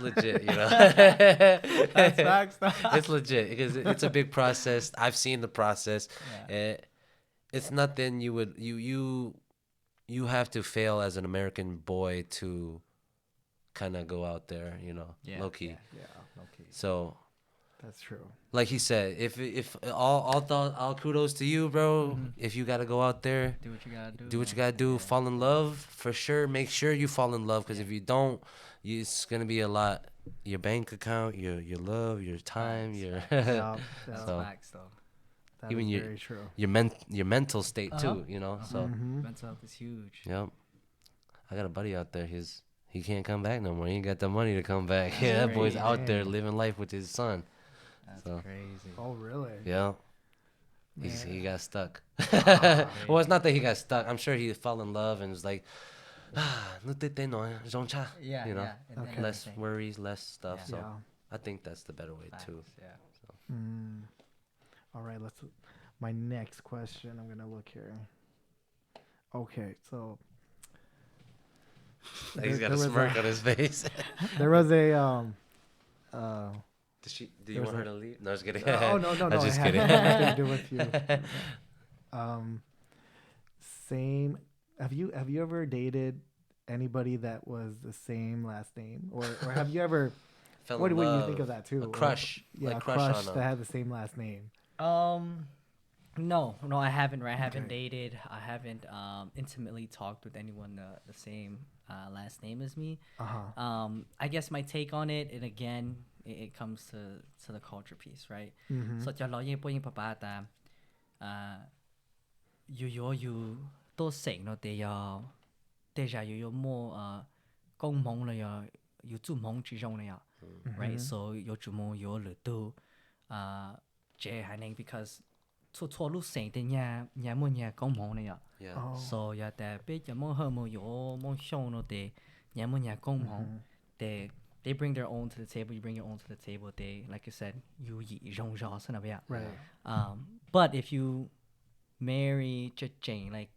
legit, That's facts. It's legit because it's a big process. I've seen the process. It's nothing you have to fail as an American boy to kind of go out there, low key. Yeah, low key. So that's true. Like he said, if all kudos to you, bro. If you gotta go out there, Do what you gotta do. do what you gotta do. Fall in love for sure. Make sure you fall in love, because if you don't, it's gonna be a lot. Your bank account, your love, your time, your Yeah, That's So, facts, though. that even is your- very true. your mental state too. So Mental health is huge. yep. I got a buddy out there. He can't come back no more. He ain't got the money to come back. Yeah, that boy's out there living life with his son. That's crazy. Oh, really? Yeah. He got stuck. Well, it's not that he got stuck. I'm sure he fell in love and was like, no, Yeah, you know, yeah. And then less everything. worries, less stuff. Yeah. So Yeah. I think that's the better way too. Facts, yeah. All right, let's my next question. I'm gonna look here. Okay, so He's got a was smirk on his face. there was a Do you want her to leave? No, I was kidding. oh no I'm just it kidding. had nothing to do with you. Same. Have you ever dated anybody that was the same last name, or have you ever? Fell What in do you love. think of that too? A crush. Yeah, Like a crush crush on that them. had the same last name. No, I haven't. Right, I haven't Okay. dated. I haven't intimately talked with anyone the same last name as me. I guess my take on it, and again, it comes to the culture piece, right? So cho lo yin po yin papa ta, you to sing no they you more gong mong le you zu mong chi zhong le ya, right? So you zu mong you le do jie haning because to lu sing de nya mo nya gong mong le ya. Yeah. Oh. So ya ta be ya mo he mo yo mo xiong no de nya mo nya gong mong they bring their own to the table, you bring your own to the table. They, like you said, you yi zhong zhao son of ya. Right. But if you marry Jane, like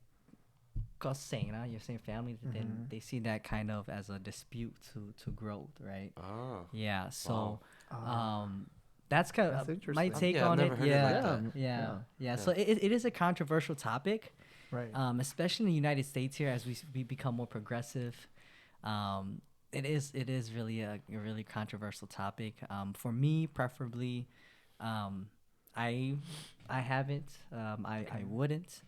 got saying, your same family, then they see that kind of as a dispute to growth, right? Oh. Yeah. So Wow. that's kind That's of my interesting. take Yeah, I've on never it. heard it Yeah. like that. Yeah. So it is a controversial topic. Right. Especially in the United States here, as we become more progressive. It is really a really controversial topic. For me, preferably, I haven't. I wouldn't.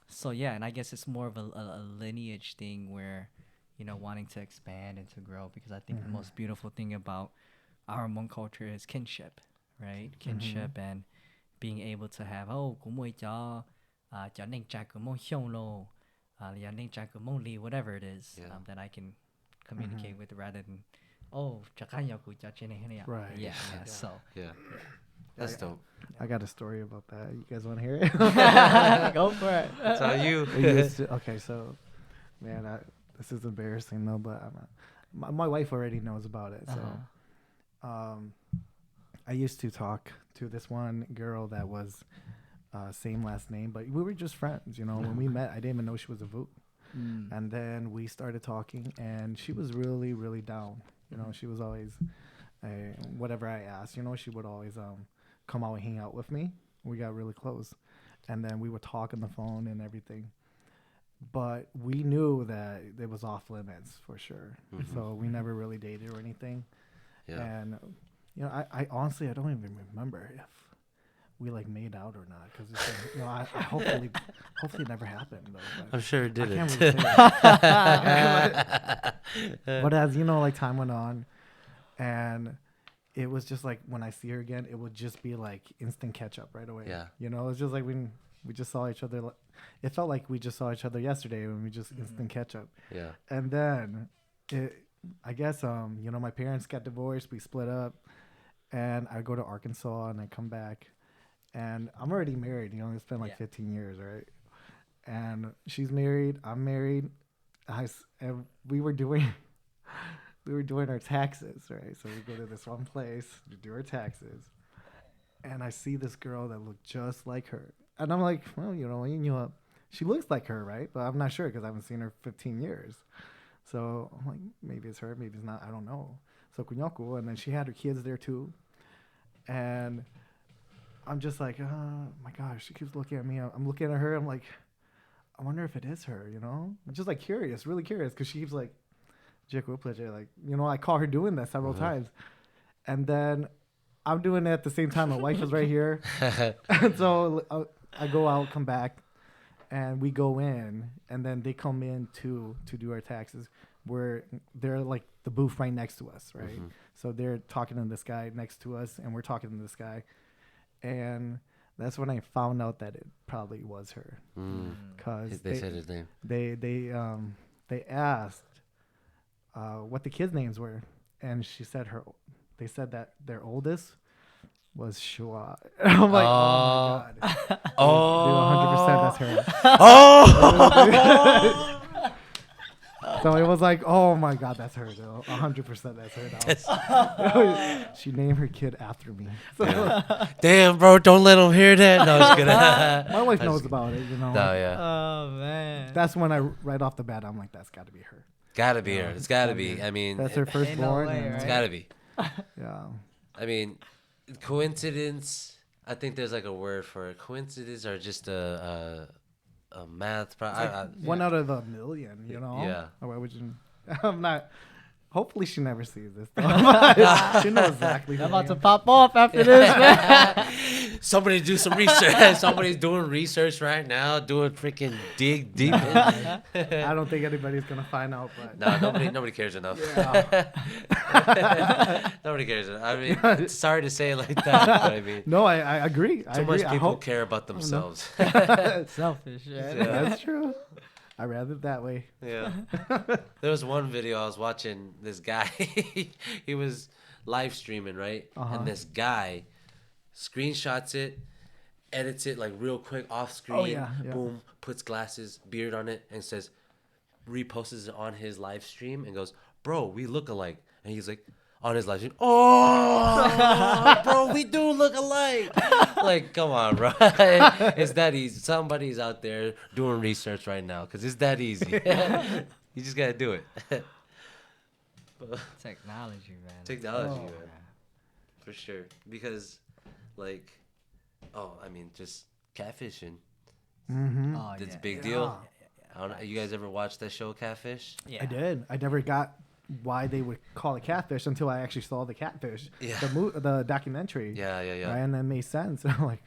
So yeah, and I guess it's more of a lineage thing where, wanting to expand and to grow, because I think the most beautiful thing about our Hmong culture is kinship, right? Kinship and being able to have whatever it is that I can communicate with, rather than Right. yeah. So Yeah. That's dope. I got a story about that. You guys want to hear it? go for it. That's all you. Okay, so, man, this is embarrassing though, but my wife already knows about it. So, I used to talk to this one girl that was same last name, but we were just friends. When we met, I didn't even know she was a Vu. And then we started talking, and she was really, really down. She was always, whatever I asked, she would always come out and hang out with me. We got really close. And then we would talk on the phone and everything. But we knew that it was off limits for sure. So we never really dated or anything. Yeah. And, I honestly, I don't even remember if we made out or not, because I hopefully it never happened though. I'm sure it I didn't. can't really say that. But as time went on, and it was just when I see her again, it would just be instant catch up right away. Yeah. It's just when we just saw each other. It felt like we just saw each other yesterday when we just instant catch up. Yeah. And then I guess my parents got divorced. We split up, and I go to Arkansas and I come back. And I'm already married. It's been 15 years, right? And she's married. I'm married. And we were doing our taxes, right? So we go to this one place to do our taxes, and I see this girl that looked just like her. And I'm like, well, she looks like her, right? But I'm not sure because I haven't seen her 15 years. So I'm like, maybe it's her, maybe it's not. I don't know. So kunyaku, and then she had her kids there too, and I'm just like, oh my gosh, she keeps looking at me. I'm looking at her. I'm like, I wonder if it is her, I'm just curious, really curious, because she keeps I caught her doing that several times. And then I'm doing it at the same time. My wife is right here. And so I go out, come back, and we go in, and then they come in to do our taxes, where they're the booth right next to us, right? So they're talking to this guy next to us, and we're talking to this guy. And that's when I found out that it probably was her, because They said his name. They asked what the kids' names were, and she said they said that their oldest was Shua. I'm like, oh my god, 100% that's her. So it was like, oh my god, that's her though. 100% that's her. That was, she named her kid after me. So Yeah. Damn, bro, don't let him hear that. No, I'm just kidding. my wife knows about it, you know. No, like, yeah. Oh man. that's when I right off the bat I'm like, that's got to be her. Gotta be her. It's gotta gotta be. be. I mean, That's her Ain't no firstborn. way, and, it's right? gotta be. Yeah. I mean, coincidence. I think there's like a word for it. Coincidence or just a math. One out of a million, you know. Yeah. Or why would you? I'm not. Hopefully she never sees this. Though. She knows exactly. I'm who I about to am. pop off after this, man. Somebody do some research. Somebody's doing research right now. Doing freaking dig deep. I don't think anybody's gonna find out, but No, nobody cares enough. yeah. Nobody cares. I mean, sorry to say it like that, but I mean, No, I agree. I too agree. much I people hope care about themselves. Selfish, right? Yeah. that's true. I rather it that way. Yeah. There was one video I was watching. This guy, he was live streaming, right? Uh-huh. And this guy screenshots it, edits it like real quick off screen. yeah, yeah. Boom, puts glasses, beard on it, and says, reposts it on his live stream and goes, "Bro, we look alike." And he's like, on his live stream, "Oh, bro, we do look alike." Like, come on, bro. It's that easy. Somebody's out there doing research right now because it's that easy. You just gotta do it. Technology, man. Technology, Oh. man, for sure. Because, like, I mean, just catfishing. Mm-hmm. Oh, It's yeah. a big Yeah. deal. I don't know. You guys ever watched that show, Catfish? Yeah. I did. I never got why they would call it catfish until I actually saw the catfish, Yeah. the documentary. Yeah, yeah, yeah. Right? And that made sense. And I'm like,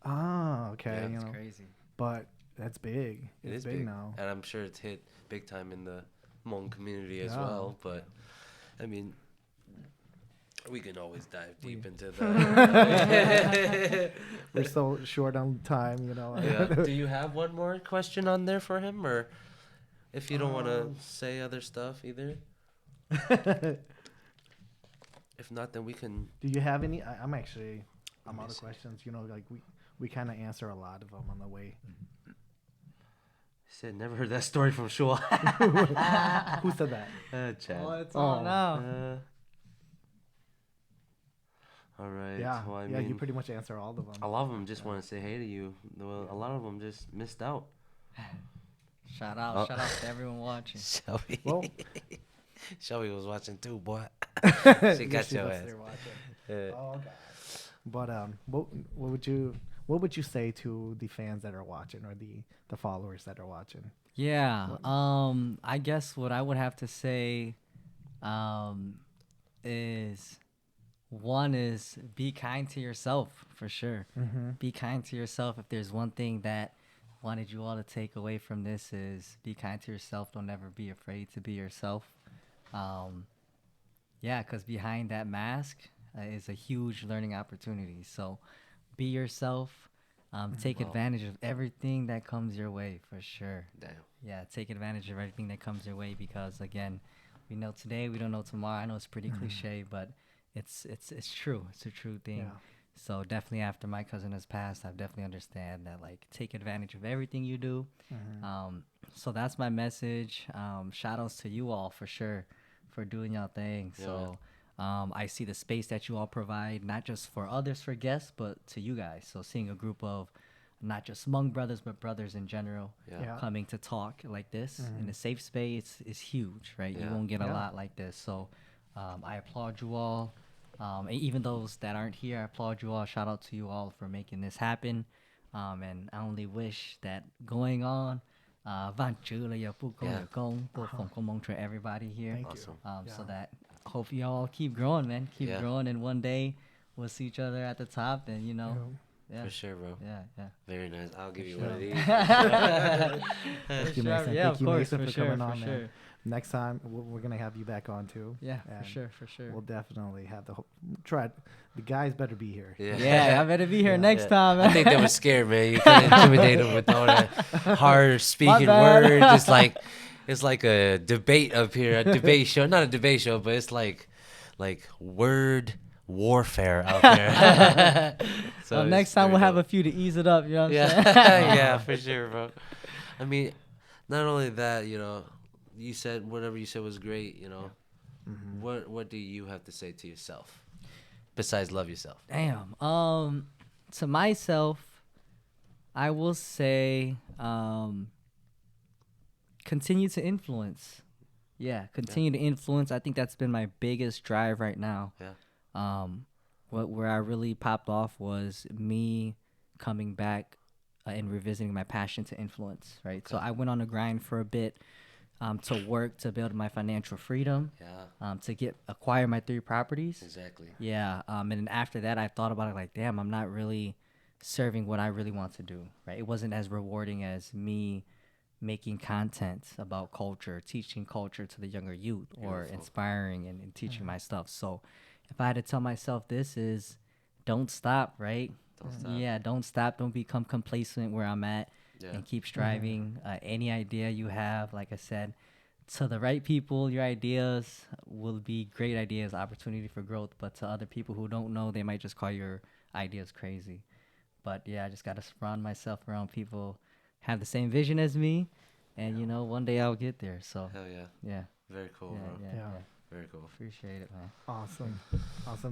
oh, okay, Yeah. you It's know. crazy. But that's big. It It's is big now. and I'm sure it's hit big time in the Hmong community as Yeah. well. But I mean, we can always dive deep into that. We're so short on time, you know. Yeah. Do you have one more question on there for him, or if you don't want to say other stuff either? If not, then we can. Do you have any? I'm out me of see. questions. You know, like we kind of answer a lot of them on the way. He said, never heard that story from Shua. Who said that? Chad. Oh, it's Oh. on now. All right. Yeah, Well, I yeah. You mean, pretty much answer all of them. a lot of them just want to say hey to you. Well, a lot of them just missed out. Shout out, Oh. shout out to everyone watching. Shelby. Well, Shelby was watching too, boy. yeah, She got she your was ass. there watching. Yeah. Oh, okay. What would you say to the fans that are watching or the followers that are watching? Yeah. What- I guess what I would have to say is one is be kind to yourself for sure. Mm-hmm. Be kind to yourself. If there's one thing that wanted you all to take away from this is be kind to yourself. Don't ever be afraid to be yourself. Yeah, because behind that mask is a huge learning opportunity. So be yourself. Take Wow. advantage of everything that comes your way for sure. Damn. Yeah, take advantage of everything that comes your way because again, we know today, we don't know tomorrow. I know it's pretty cliche, but it's true. It's a true thing. Yeah. So definitely after my cousin has passed, I've definitely understand that like take advantage of everything you do. So that's my message. Shout outs to you all for sure for doing your thing. Yeah, So I see the space that you all provide, not just for others, for guests, but to you guys. So seeing a group of not just Hmong brothers, but brothers in general Yeah. Yeah. coming to talk like this in a safe space is huge, right? You Yeah. won't get a Yeah. lot like this. So I applaud you all. Even those that aren't here, I applaud you all. Shout out to you all for making this happen. And I only wish that going on, van chữ là giờ phụ công Yeah. nhờ công, bộ phòng công mong to everybody here. Thank Awesome. you. So Yeah. that hope you all keep growing, man. Keep Yeah. growing, and one day we'll see each other at the top. And you know, yeah, For sure, bro. yeah, yeah. Very nice. I'll give you sure. one of these. Thank you, Sure, Mason. yeah, Thank of you, course, Mason, for for sure, coming for on, man. sure. Next time we're gonna have you back on too. Yeah, for And sure, for sure. We'll definitely have try. The guys better be here. Yeah, I better be here Yeah. next time. I think they were scared, man. You couldn't intimidate them with all that hard speaking bad. words. It's like a debate up here, a debate show. Not a debate show, but it's like word warfare out there. So Well, it's next time very we'll have a dope. few to ease it up. You know what I'm Yeah, saying? yeah, for sure, bro. I mean, not only that, you said whatever you said was great. You know, Mm-hmm. what do you have to say to yourself besides love yourself? Damn. To myself, I will say, continue to influence. Yeah, continue to influence. I think that's been my biggest drive right now. Yeah. Where I really popped off was me coming back and revisiting my passion to influence. Right. So Okay. I went on a grind for a bit. To work to build my financial freedom, Yeah. to acquire my 3 properties. Exactly. Yeah. And then after that, I thought about it like, damn, I'm not really serving what I really want to do. Right. It wasn't as rewarding as me making content about culture, teaching culture to the younger youth, or Beautiful. inspiring and teaching my stuff. So if I had to tell myself this is, don't stop, right? Don't stop. Yeah, don't stop. Don't become complacent where I'm at. Yeah. And keep striving. Any idea you have, like I said, to the right people, your ideas will be great ideas, opportunity for growth. But to other people who don't know, they might just call your ideas crazy. But yeah, I just got to surround myself around people have the same vision as me. And, you know, one day I'll get there. So, Hell yeah. yeah. Very cool, Yeah, bro. yeah, Yeah. yeah. Very cool. Appreciate it, man. Awesome.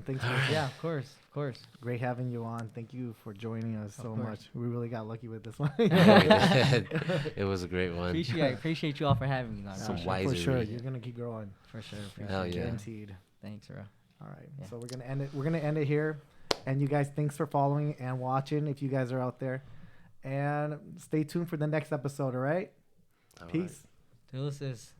Thanks for Yeah, of course. Of course. great having you on. Thank you for joining us Of so course. much. We really got lucky with this one. It was a great one. Appreciate you all for having me. Some For wisery. sure. You're gonna keep growing. For sure. Hell yeah. Guaranteed. Thanks, bro. All right. Yeah. So we're gonna end it. We're gonna end it here. And you guys, thanks for following and watching. If you guys are out there, and stay tuned for the next episode. All right. All right. Peace. Deuces.